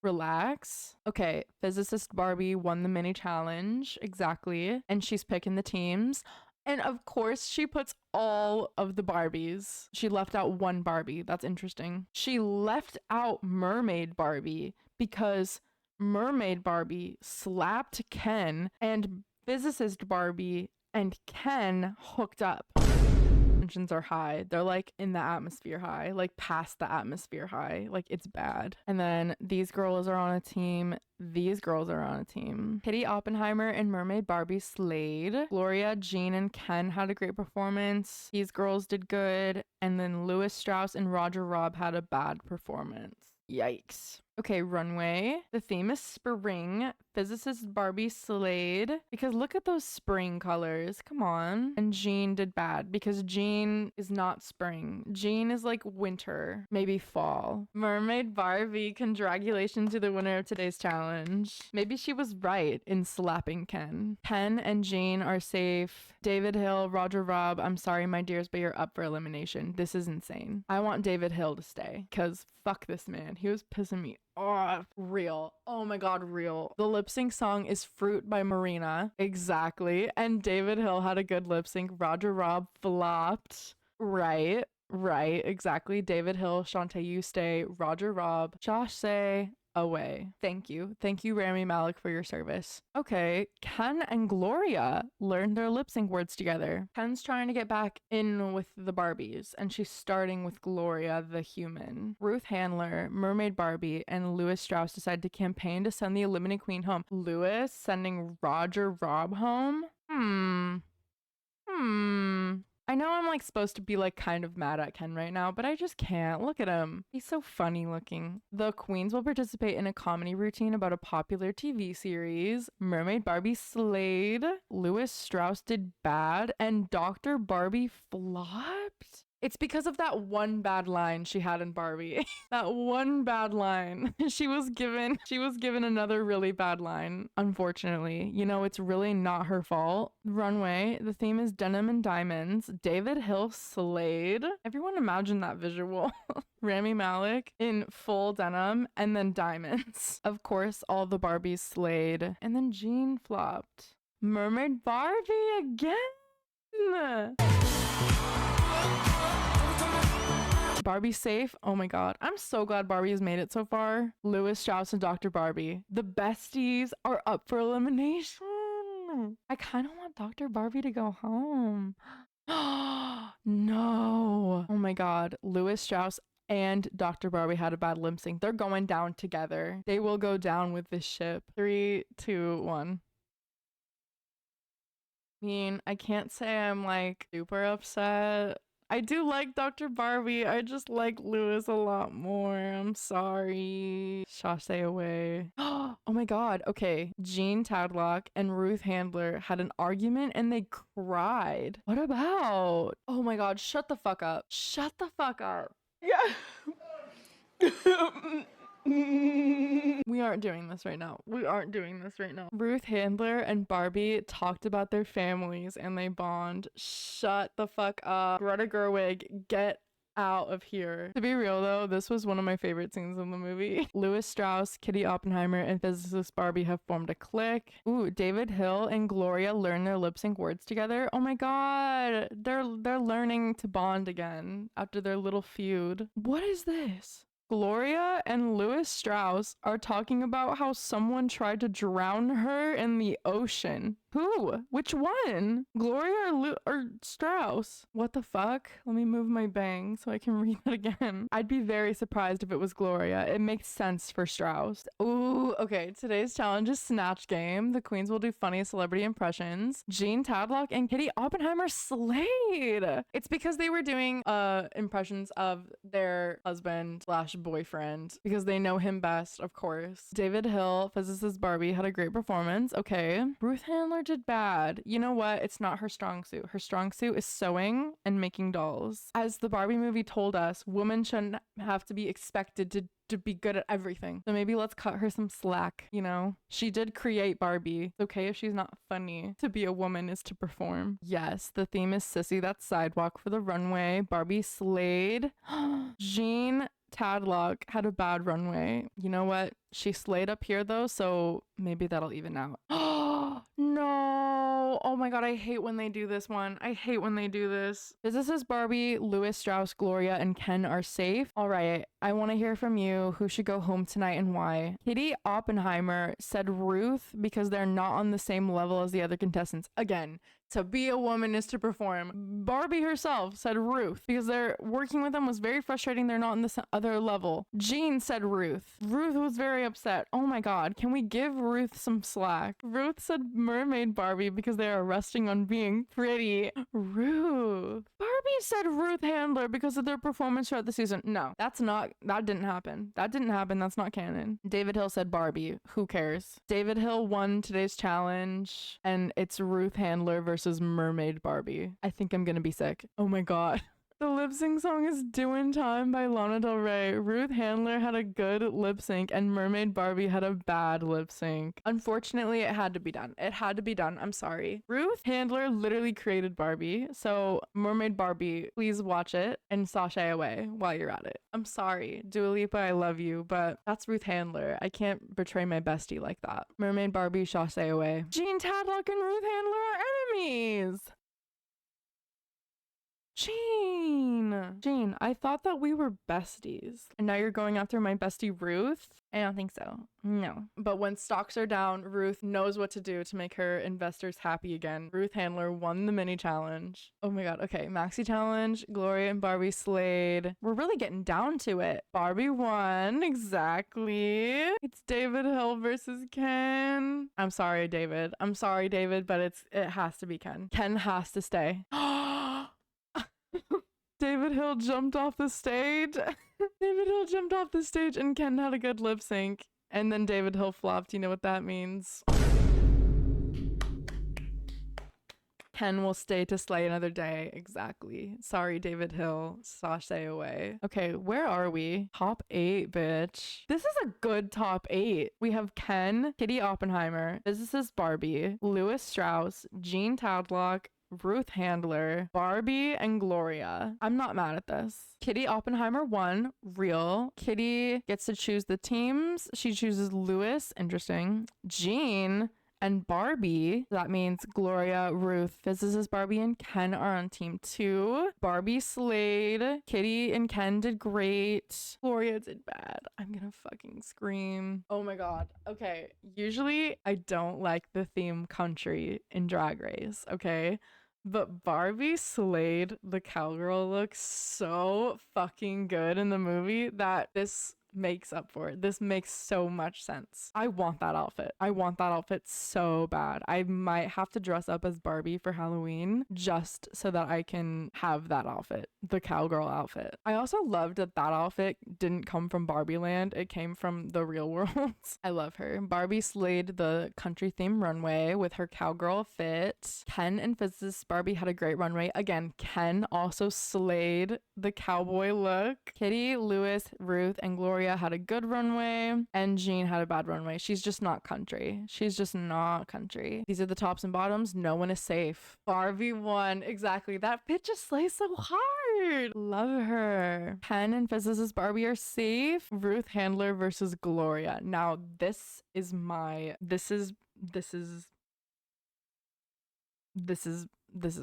relax. Okay, physicist Barbie won the mini challenge. Exactly. And she's picking the teams. And of course, she puts all of the Barbies. She left out one Barbie. That's interesting. She left out Mermaid Barbie because Mermaid Barbie slapped Ken and physicist Barbie and Ken hooked up. Tensions are high. They're like in the atmosphere high, like past the atmosphere high. Like it's bad. And then these girls are on a team. These girls are on a team. Kitty Oppenheimer and Mermaid Barbie slayed. Gloria, Jean, and Ken had a great performance. These girls did good. And then Louis Strauss and Roger Robb had a bad performance. Yikes. Okay, runway. The theme is spring. Physicist Barbie slayed because look at those spring colors. Come on. And Jean did bad because Jean is not spring. Jean is like winter, maybe fall. Mermaid Barbie, congratulations to the winner of today's challenge. Maybe she was right in slapping Ken. Ken and Jean are safe. David Hill, Roger Robb, I'm sorry, my dears, but you're up for elimination. This is insane. I want David Hill to stay because fuck this man. He was pissing me off. Real. Oh my god, real. The lip sync song is Fruit by Marina. Exactly. And David Hill had a good lip sync. Roger Robb flopped. Right. Exactly. David Hill, Shantae Eustace, Roger Robb, Josh Say, away. Thank you, Rami Malek, for your service. Okay, Ken and Gloria learned their lip sync words together. Ken's trying to get back in with the Barbies, and she's starting with Gloria the human. Ruth Handler, Mermaid Barbie, and Louis Strauss decide to campaign to send the eliminated queen home. Louis sending Roger Robb home? I know I'm like supposed to be like kind of mad at Ken right now, but I just can't. Look at him. He's so funny looking. The queens will participate in a comedy routine about a popular TV series. Mermaid Barbie slayed. Louis Strauss did bad. And Dr. Barbie flopped. It's because of that one bad line she had in Barbie. That one bad line. She was given another really bad line, unfortunately. You know, it's really not her fault. Runway, the theme is denim and diamonds. David Hill slayed. Everyone imagine that visual. Rami Malek in full denim and then diamonds. Of course, all the Barbies slayed. And then Jean flopped. Mermaid Barbie again. Barbie safe? Oh my god. I'm so glad Barbie has made it so far. Lewis Strauss and Dr. Barbie. The besties are up for elimination. I kind of want Dr. Barbie to go home. No. Oh my god. Lewis Strauss and Dr. Barbie had a bad lip sync. They're going down together. They will go down with this ship. 3, 2, 1. I mean, I can't say I'm like super upset. I do like Dr. Barbie. I just like Lewis a lot more. I'm sorry. Sashay away. Oh my god. Okay. Jean Tadlock and Ruth Handler had an argument and they cried. What about? Oh my god. Shut the fuck up. Shut the fuck up. Yeah. We aren't doing this right now. We aren't doing this right now. Ruth Handler and Barbie talked about their families and they bond. Shut the fuck up. Greta Gerwig, get out of here. To be real though, this was one of my favorite scenes in the movie. Lewis Strauss, Kitty Oppenheimer, and physicist Barbie have formed a clique. Ooh, David Hill and Gloria learn their lip sync words together. Oh my god. They're learning to bond again after their little feud. What is this? Gloria and Lewis Strauss are talking about how someone tried to drown her in the ocean. Who? Which one? Gloria or Strauss? What the fuck? Let me move my bang so I can read that again. I'd be very surprised if it was Gloria. It makes sense for Strauss. Ooh, okay. Today's challenge is Snatch Game. The queens will do funny celebrity impressions. Jean Tadlock and Kitty Oppenheimer slayed. It's because they were doing impressions of their husband / boyfriend because they know him best, of course. David Hill, physicist Barbie, had a great performance. Okay. Ruth Handler did bad. You know what? It's not her strong suit. Her strong suit is sewing and making dolls. As the Barbie movie told us, women shouldn't have to be expected to be good at everything. So maybe let's cut her some slack, you know? She did create Barbie. It's okay if she's not funny. To be a woman is to perform. Yes, the theme is sissy. That's sidewalk for the runway. Barbie slayed. Jean Tadlock had a bad runway. You know what? She slayed up here though, so maybe that'll even out. No. Oh my god, I hate when they do this one. I hate when they do this. Physicist Barbie, Lewis Strauss, Gloria, and Ken are safe. All right, I want to hear from you. Who should go home tonight and why? Kitty Oppenheimer said Ruth because they're not on the same level as the other contestants. Again, to be a woman is to perform. Barbie herself said Ruth because they're working with them was very frustrating. They're not on this other level. Jean said Ruth. Ruth was very upset. Oh my god, can we give Ruth some slack? Ruth said Mermaid Barbie because they are resting on being pretty. Ruth. Barbie said Ruth Handler because of their performance throughout the season. No, that didn't happen. That didn't happen. That's not canon. David Hill said Barbie. Who cares? David Hill won today's challenge and it's Ruth Handler versus Mermaid Barbie. I think I'm gonna be sick. Oh my god. The lip sync song is Doin' Time by Lana Del Rey. Ruth Handler had a good lip sync and Mermaid Barbie had a bad lip sync. Unfortunately, it had to be done. It had to be done. I'm sorry. Ruth Handler literally created Barbie. So Mermaid Barbie, please watch it and sashay away while you're at it. I'm sorry. Dua Lipa, I love you, but that's Ruth Handler. I can't betray my bestie like that. Mermaid Barbie, sashay away. Jean Tadlock and Ruth Handler are enemies. Jean, I thought that we were besties. And now you're going after my bestie Ruth? I don't think so. No. But when stocks are down, Ruth knows what to do to make her investors happy again. Ruth Handler won the mini challenge. Oh my god. Okay, maxi challenge. Gloria and Barbie slayed. We're really getting down to it. Barbie won. Exactly. It's David Hill versus Ken. I'm sorry, David. But it has to be Ken. Ken has to stay. David Hill jumped off the stage. David Hill jumped off the stage and Ken had a good lip sync. And then David Hill flopped. You know what that means. Ken will stay to slay another day. Exactly. Sorry, David Hill. Sashay away. Okay, where are we? Top 8, bitch. This is a good top 8. We have Ken, Kitty Oppenheimer, physicist Barbie, Lewis Strauss, Jean Tadlock, Ruth Handler, Barbie, and Gloria. I'm not mad at this. Kitty Oppenheimer won. Real. Kitty gets to choose the teams. She chooses Lewis. Interesting. Jean And Barbie, that means Gloria, Ruth, physicist Barbie, and Ken are on team 2. Barbie slayed. Kitty and Ken did great. Gloria did bad. I'm gonna fucking scream. Oh my god. Okay. Usually I don't like the theme country in Drag Race, okay? But Barbie slayed the cowgirl look so fucking good in the movie that this makes up for it. This makes so much sense. I want that outfit. I want that outfit so bad. I might have to dress up as Barbie for Halloween just so that I can have that outfit, the cowgirl outfit. I also loved that that outfit didn't come from Barbie Land. It came from the real world. I love her. Barbie slayed the country theme runway with her cowgirl fit. Ken and physicist Barbie had a great runway. Again, Ken also slayed the cowboy look. Kitty, Lewis, Ruth, and Gloria had a good runway, and Jean had a bad runway. She's just not country. She's just not country. These are the tops and bottoms. No one is safe. Barbie won. Exactly. That fit just slays so hard. Love her. Ken and physicist Barbie are safe. Ruth Handler versus Gloria. Now this is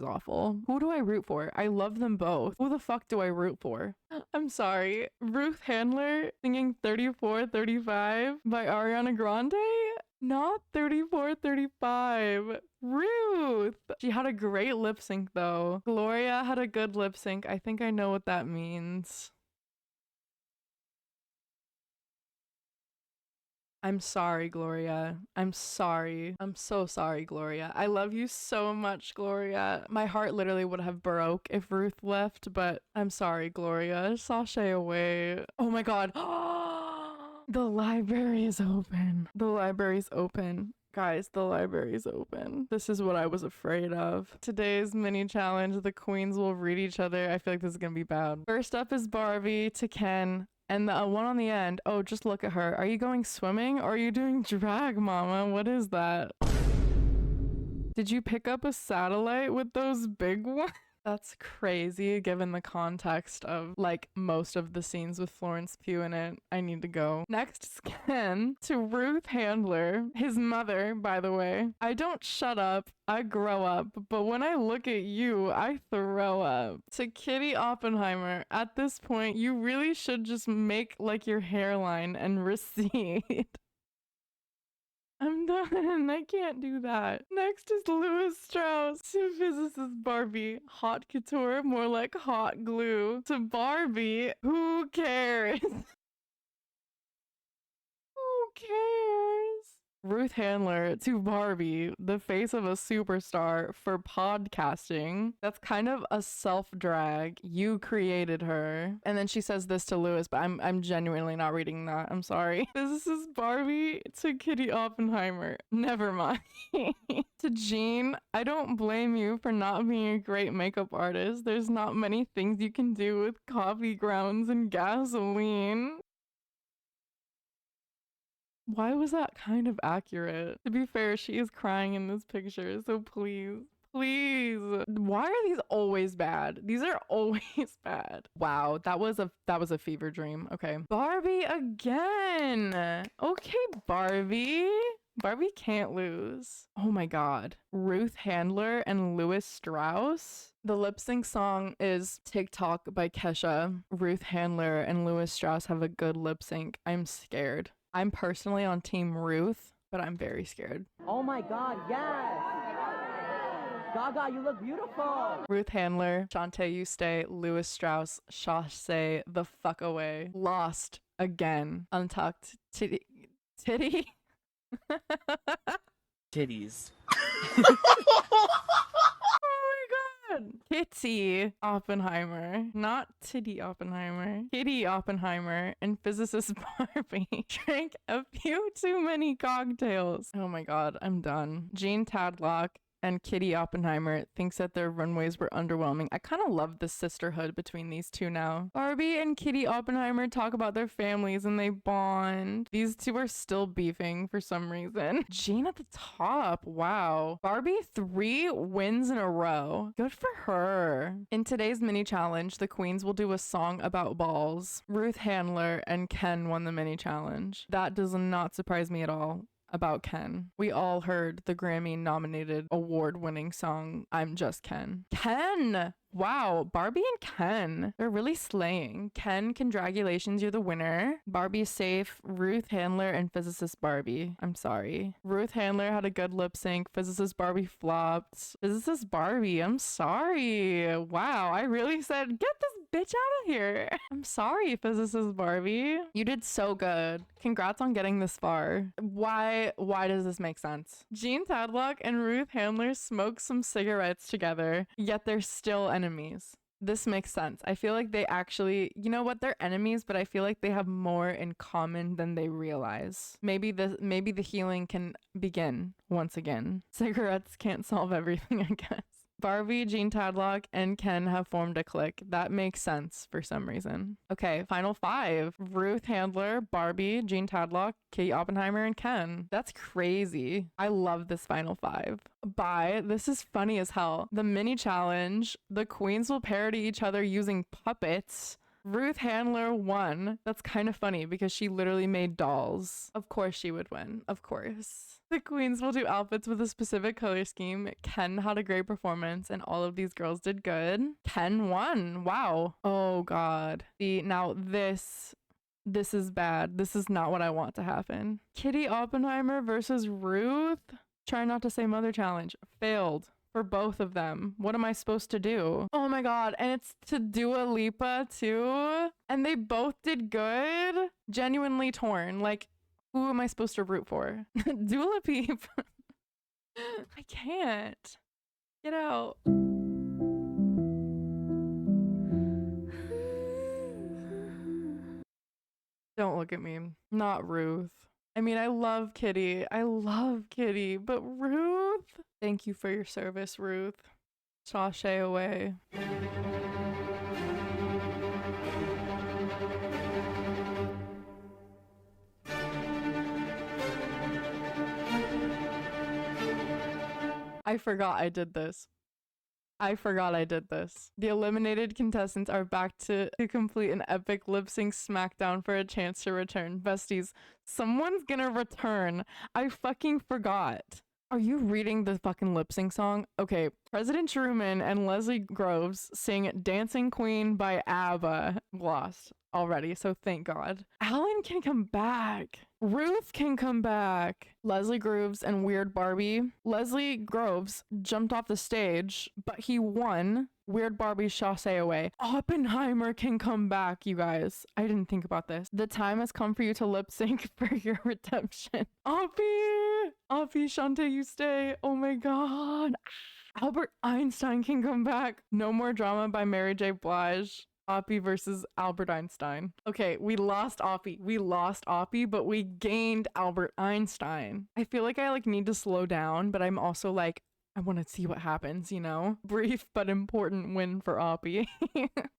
awful. Who do I root for? I love them both. Who the fuck do I root for? I'm sorry. Ruth Handler singing 3435 by Ariana Grande? Not 3435. Ruth! She had a great lip sync though. Gloria had a good lip sync. I think I know what that means. I'm sorry, Gloria. I'm sorry. I'm so sorry, Gloria. I love you so much, Gloria. My heart literally would have broke if Ruth left, but I'm sorry, Gloria. Sashay away. Oh my god. The library is open. The library's open. Guys, the library's open. This is what I was afraid of. Today's mini challenge, the queens will read each other. I feel like this is gonna be bad. First up is Barbie to Ken. And the one on the end, oh, just look at her. Are you going swimming or are you doing drag, mama? What is that? Did you pick up a satellite with those big ones? That's crazy given the context of like most of the scenes with Florence Pugh in it. I need to go. Next scan to Ruth Handler, his mother, by the way. I don't shut up, I grow up, but when I look at you, I throw up. To Kitty Oppenheimer, at this point, you really should just make like your hairline and recede. I'm done. I can't do that. Next is Louis Strauss to physicist Barbie. Hot couture, more like hot glue. To Barbie, who cares? Who cares? Ruth Handler to Barbie, the face of a superstar for podcasting. That's kind of a self-drag. You created her. And then she says this to Lewis, but I'm genuinely not reading that. I'm sorry. This is Barbie to Kitty Oppenheimer. Never mind. To Jean, I don't blame you for not being a great makeup artist. There's not many things you can do with coffee grounds and gasoline. Why was that kind of accurate? To be fair, she is crying in this picture, so please. Please. Why are these always bad? These are always bad. Wow, that was a fever dream. Okay. Barbie again. Okay, Barbie. Barbie can't lose. Oh my god. Ruth Handler and Louis Strauss. The lip sync song is TikTok by Kesha. Ruth Handler and Louis Strauss have a good lip sync. I'm scared. I'm personally on team Ruth, but I'm very scared. Oh my god, yes! Gaga, you look beautiful! Ruth Handler, Shantae You Stay, Louis Strauss, Sashay the fuck away. Lost again. Untucked. Titty? Titties. Kitty Oppenheimer, not Titty Oppenheimer. Kitty Oppenheimer and physicist Barbie drank a few too many cocktails. Oh my god, I'm done. Jean Tadlock and Kitty Oppenheimer thinks that their runways were underwhelming. I kind of love the sisterhood between these two now. Barbie and Kitty Oppenheimer talk about their families and they bond. These two are still beefing for some reason. Jean at the top. Wow. Barbie 3 wins in a row. Good for her. In today's mini challenge, the queens will do a song about balls. Ruth Handler and Ken won the mini challenge. That does not surprise me at all. about Ken. We all heard the Grammy nominated award winning song, I'm Just Ken. Ken! Wow, Barbie and Ken. They're really slaying. Ken, congratulations, you're the winner. Barbie's safe. Ruth Handler and physicist Barbie. I'm sorry. Ruth Handler had a good lip sync. Physicist Barbie flopped. Physicist Barbie, I'm sorry. Wow, I really said, get this bitch out of here. I'm sorry, physicist Barbie. You did so good. Congrats on getting this far. Why does this make sense? Jean Tadlock and Ruth Handler smoked some cigarettes together, yet they're still enemies. This makes sense. I feel like they actually, you know what, they're enemies, but I feel like they have more in common than they realize. Maybe the healing can begin once again. Cigarettes can't solve everything, I guess. Barbie, Jean Tadlock, and Ken have formed a clique. That makes sense for some reason. Okay, final 5. Ruth Handler, Barbie, Jean Tadlock, Kate Oppenheimer, and Ken. That's crazy. I love this final 5. Bye. This is funny as hell. The mini challenge. The queens will parody each other using puppets. Ruth Handler won. That's kind of funny because she literally made dolls. Of course she would win. Of course. The queens will do outfits with a specific color scheme. Ken had a great performance and all of these girls did good. Ken won. Wow. Oh god. Now this is bad. This is not what I want to happen. Kitty Oppenheimer versus Ruth. Try not to say mother challenge. Failed. For both of them. What am I supposed to do? Oh my god, and it's to Dua Lipa too? And they both did good? Genuinely torn. Like, who am I supposed to root for? Dua Lipa. I can't. Get out. Don't look at me. Not Ruth. I mean, I love Kitty. But Ruth? Thank you for your service, Ruth. Sashay away. I forgot I did this. The eliminated contestants are back to complete an epic lip sync smackdown for a chance to return. Besties, someone's gonna return. I fucking forgot. Are you reading the fucking lip sync song? Okay, President Truman and Leslie Groves sing Dancing Queen by ABBA. Lost already, so thank God. Alan can come back. Ruth can come back. Leslie Groves and Weird Barbie. Leslie Groves jumped off the stage, but he won. Weird Barbie chassé away. Oppenheimer can come back, you guys. I didn't think about this. The time has come for you to lip sync for your redemption. Oppie, Shantae, you stay. Oh my god. Albert Einstein can come back. No more drama by Mary J. Blige. Oppie versus Albert Einstein. Okay, we lost Oppie, but we gained Albert Einstein. I feel like I need to slow down, but I'm also like, I want to see what happens, you know? Brief but important win for Oppie.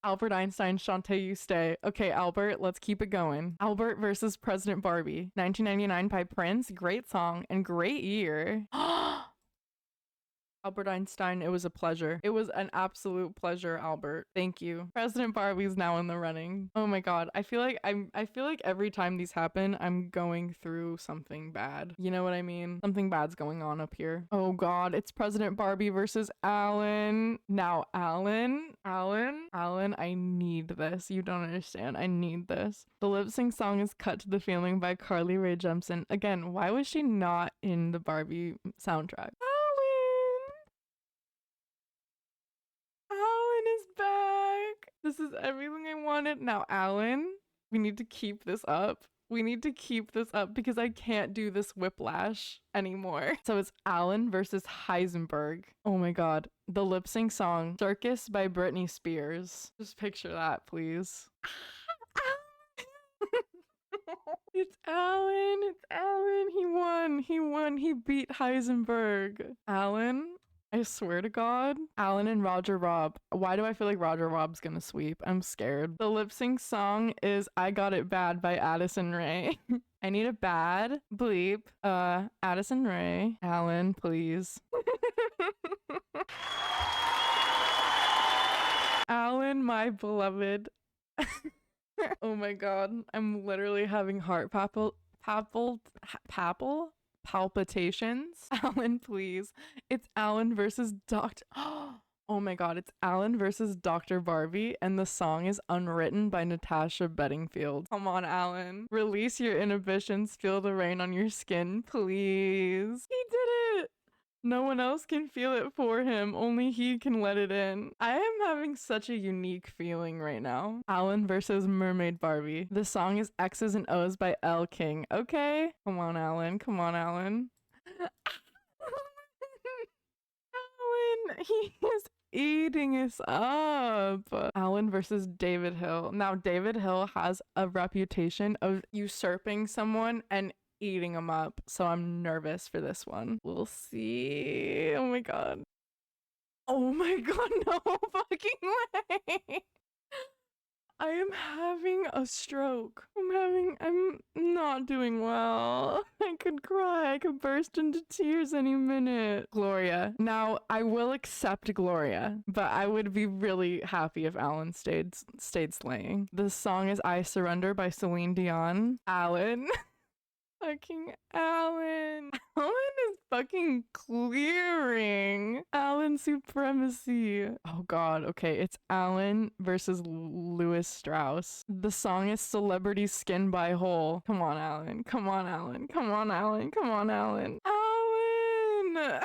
Albert Einstein, Shantae, you stay. Okay, Albert, let's keep it going. Albert versus President Barbie. 1999 by Prince. Great song and great year. Albert Einstein, it was a pleasure. It was an absolute pleasure, Albert. Thank you. President Barbie's now in the running. Oh my god. I feel like every time these happen, I'm going through something bad. You know what I mean? Something bad's going on up here. Oh god, it's President Barbie versus Alan. Now, Alan, I need this. You don't understand. I need this. The lip sync song is Cut to the Feeling by Carly Rae Jepsen. Again, why was she not in the Barbie soundtrack? Alan is back. This is everything I wanted. Now, Alan, we need to keep this up. Because I can't do this whiplash anymore. So it's Alan versus Heisenberg. Oh my god. The lip sync song, Circus by Britney Spears. Just picture that, please. It's Alan. He won. He beat Heisenberg. Alan, I swear to God. Alan and Roger Robb. Why do I feel like Roger Robb's gonna sweep? I'm scared. The lip sync song is I Got It Bad by Addison Rae. I need a bad bleep. Addison Rae. Alan, please. Alan, my beloved. Oh my god. I'm literally having heart papple. Palpitations. Alan, please. It's Alan versus Dr. Oh my god, it's Alan versus Dr. Barbie, and the song is Unwritten by Natasha Bedingfield. Come on, Alan. Release your inhibitions, feel the rain on your skin, please. He did it! No one else can feel it for him, only he can let it in. I am having such a unique feeling right now. Alan versus Mermaid Barbie. The song is X's and O's by L. King. Okay? Come on, Alan. Come on, Alan. Alan, he is eating us up. Alan versus David Hill. Now, David Hill has a reputation of usurping someone and eating them up, so I'm nervous for this one. We'll see. Oh my god. Oh my god, no fucking way. I am having a stroke. I'm not doing well. I could cry. I could burst into tears any minute. Gloria. Now, I will accept Gloria, but I would be really happy if Alan stayed slaying. The song is I Surrender by Celine Dion. Alan. Fucking Alan. Alan is fucking clearing. Alan supremacy. Oh god, okay, it's Alan versus Louis Strauss. The song is Celebrity Skin by Hole. Come on, Alan. Come on, Alan. Come on, Alan. Come on, Alan. Alan!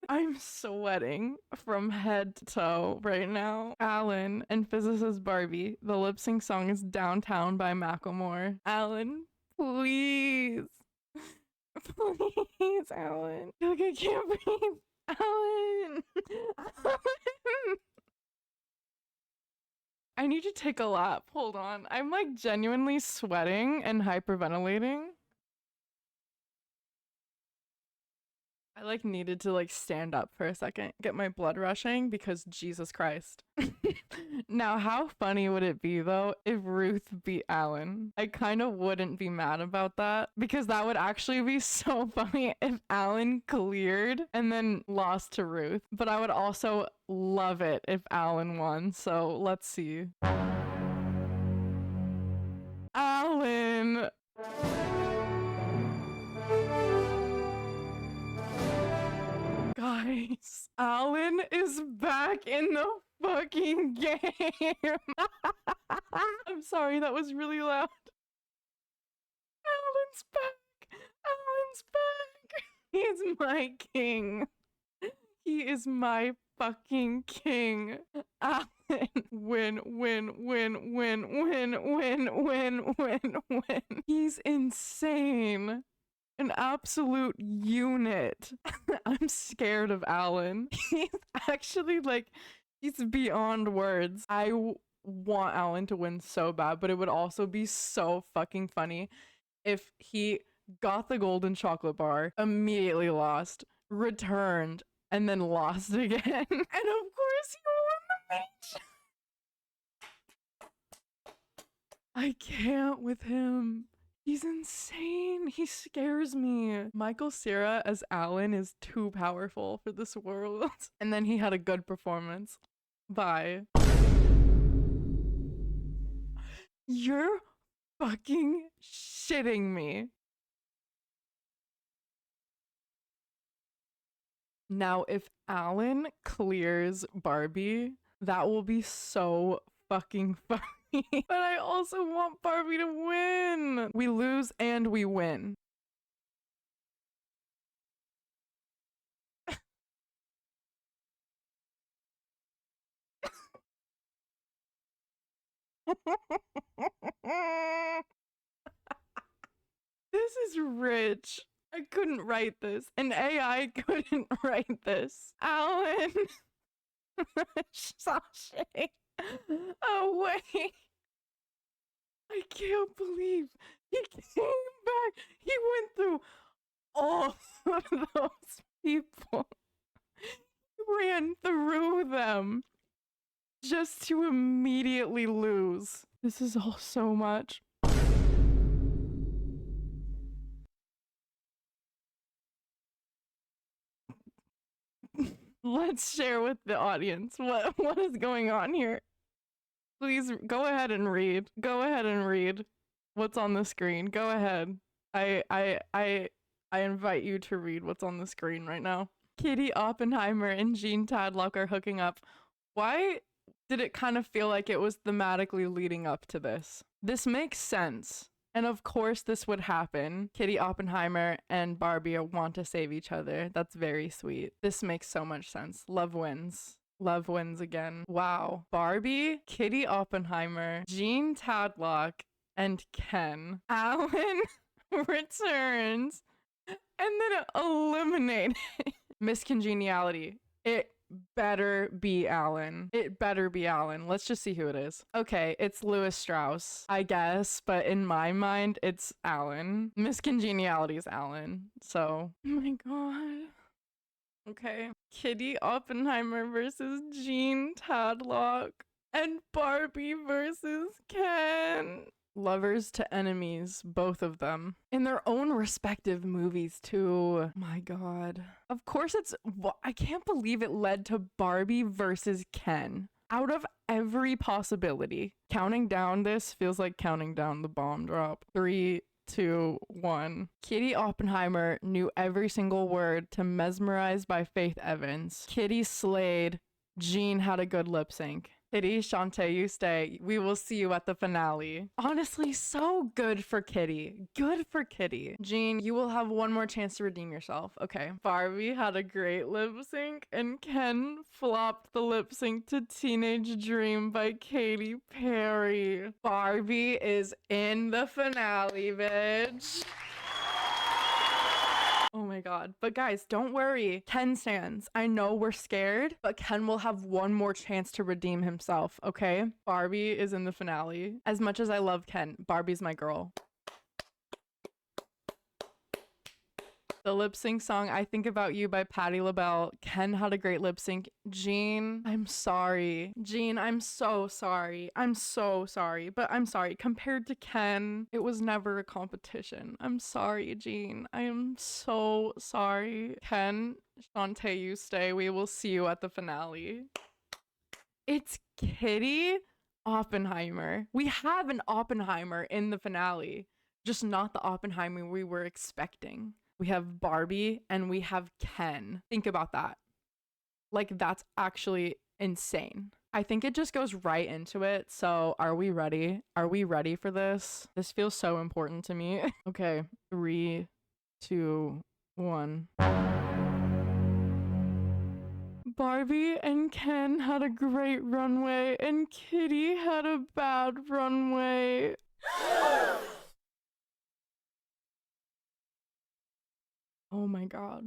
I'm sweating from head to toe right now. Alan and physicist Barbie. The lip sync song is Downtown by Macklemore. Alan, please. Please, Alan. I feel like I can't breathe. Alan. Alan. I need to take a lap. Hold on. I'm like genuinely sweating and hyperventilating. I like needed to like stand up for a second, get my blood rushing because Jesus Christ. Now, how funny would it be though if Ruth beat Alan? I kind of wouldn't be mad about that because that would actually be so funny if Alan cleared and then lost to Ruth. But I would also love it if Alan won. So let's see. Alan. Guys, Alan is back in the fucking game. I'm sorry, that was really loud. Alan's back. Alan's back. He's my king. He is my fucking king. Alan. Win, win, win, win, win, win, win, win, win. He's insane. An absolute unit. I'm scared of Alan. He's actually like, he's beyond words. I want Alan to win so bad, but it would also be so fucking funny if he got the golden chocolate bar, immediately lost, returned, and then lost again. And of course he won the match. I can't with him. He's insane. He scares me. Michael Cera as Alan is too powerful for this world. And then he had a good performance. Bye. You're fucking shitting me. Now, if Alan clears Barbie, that will be so fucking funny. But I also want Barbie to win. We lose and we win. This is rich. I couldn't write this. An AI couldn't write this. Alan. Sashay. Away. I can't believe he came back. He went through all of those people. He ran through them just to immediately lose. This is all so much. Let's share with the audience what is going on here. Please go ahead and read. Go ahead and read what's on the screen. Go ahead. I invite you to read what's on the screen right now. Kitty Oppenheimer and Jean Tadlock are hooking up. Why did it kind of feel like it was thematically leading up to this? This makes sense. And of course this would happen. Kitty Oppenheimer and Barbie want to save each other. That's very sweet. This makes so much sense. Love wins. Love wins again. Wow. Barbie, Kitty Oppenheimer, Jean Tadlock, and Ken. Alan returns and then eliminated. Miscongeniality. It better be Alan. It better be Alan. Let's just see who it is. Okay, it's Louis Strauss, I guess, but in my mind, it's Alan. Miscongeniality is Alan. So, oh my god. Okay. Kitty Oppenheimer versus Jean Tadlock and Barbie versus Ken. Lovers to enemies, both of them. In their own respective movies, too. My god. Of course I can't believe it led to Barbie versus Ken. Out of every possibility. Counting down this feels like counting down the bomb drop. 3, 2, 1. Kitty Oppenheimer knew every single word to Mesmerized by Faith Evans. Kitty slayed. Jean had a good lip sync. Kitty, Shantae, you stay. We will see you at the finale. Honestly, so good for Kitty. Good for Kitty. Jean, you will have one more chance to redeem yourself. Okay. Barbie had a great lip sync, and Ken flopped the lip sync to Teenage Dream by Katy Perry. Barbie is in the finale, bitch. Oh my god. But guys, don't worry. Ken stands. I know we're scared, but Ken will have one more chance to redeem himself, okay? Barbie is in the finale. As much as I love Ken, Barbie's my girl. The lip sync song I Think About You by Patti LaBelle. Ken had a great lip sync. Jean, I'm sorry. Jean, I'm so sorry. I'm so sorry, but I'm sorry. Compared to Ken, it was never a competition. I'm sorry, Jean. I am so sorry. Ken, Shantae, you stay. We will see you at the finale. It's Kitty Oppenheimer. We have an Oppenheimer in the finale, just not the Oppenheimer we were expecting. We have Barbie and we have Ken. Think about that. Like, that's actually insane. I think it just goes right into it. So are we ready? Are we ready for this? This feels so important to me. Okay, 3, 2, 1. Barbie and Ken had a great runway and Kitty had a bad runway. Oh my god.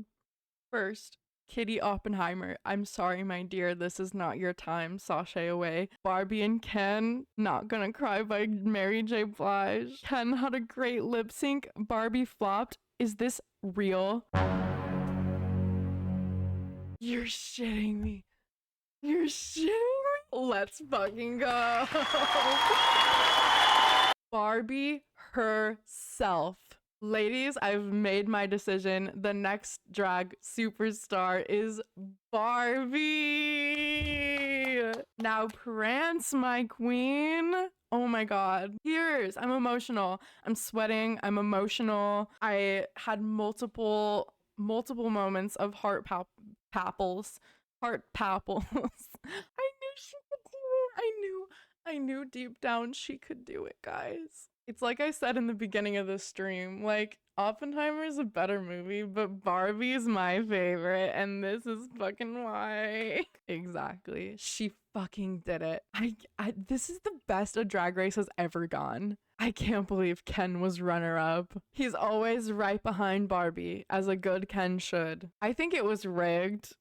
First, Kitty Oppenheimer, I'm sorry, my dear, this is not your time. Sashay away. Barbie and Ken, Not Gonna Cry by Mary J. Blige. Ken had a great lip sync. Barbie flopped. Is this real? You're shitting me. You're shitting me? Let's fucking go. Barbie herself. Ladies, I've made my decision. The next drag superstar is Barbie. Now prance, my queen. Oh my god. Tears. I'm emotional. I'm sweating. I'm emotional. I had multiple moments of heart papples. Heart papples. I knew she could do it. I knew deep down she could do it, guys. It's like I said in the beginning of the stream, like, Oppenheimer is a better movie, but Barbie's my favorite, and this is fucking why. Exactly. She fucking did it. This is the best a Drag Race has ever gone. I can't believe Ken was runner-up. He's always right behind Barbie, as a good Ken should. I think it was rigged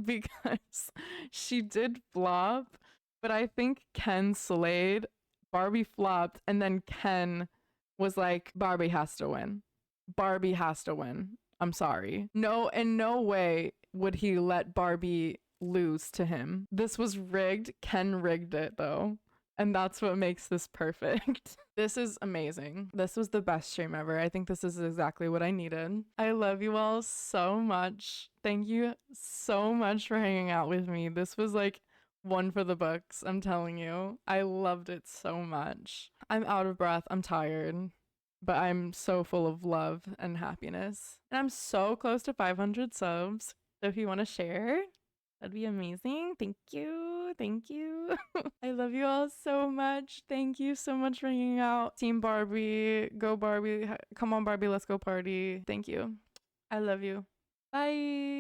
because she did flop, but I think Ken slayed. Barbie flopped, and then Ken was like, Barbie has to win. Barbie has to win. I'm sorry. No, in no way would he let Barbie lose to him. This was rigged. Ken rigged it, though. And that's what makes this perfect. This is amazing. This was the best stream ever. I think this is exactly what I needed. I love you all so much. Thank you so much for hanging out with me. This was like one for the books, I'm telling you. I loved it so much. I'm out of breath. I'm tired. but I'm so full of love and happiness. And I'm so close to 500 subs. So if you want to share, that'd be amazing. Thank you. Thank you. I love you all so much. Thank you so much for hanging out. Team Barbie. Go Barbie. Come on, Barbie. Let's go party. Thank you. I love you. Bye.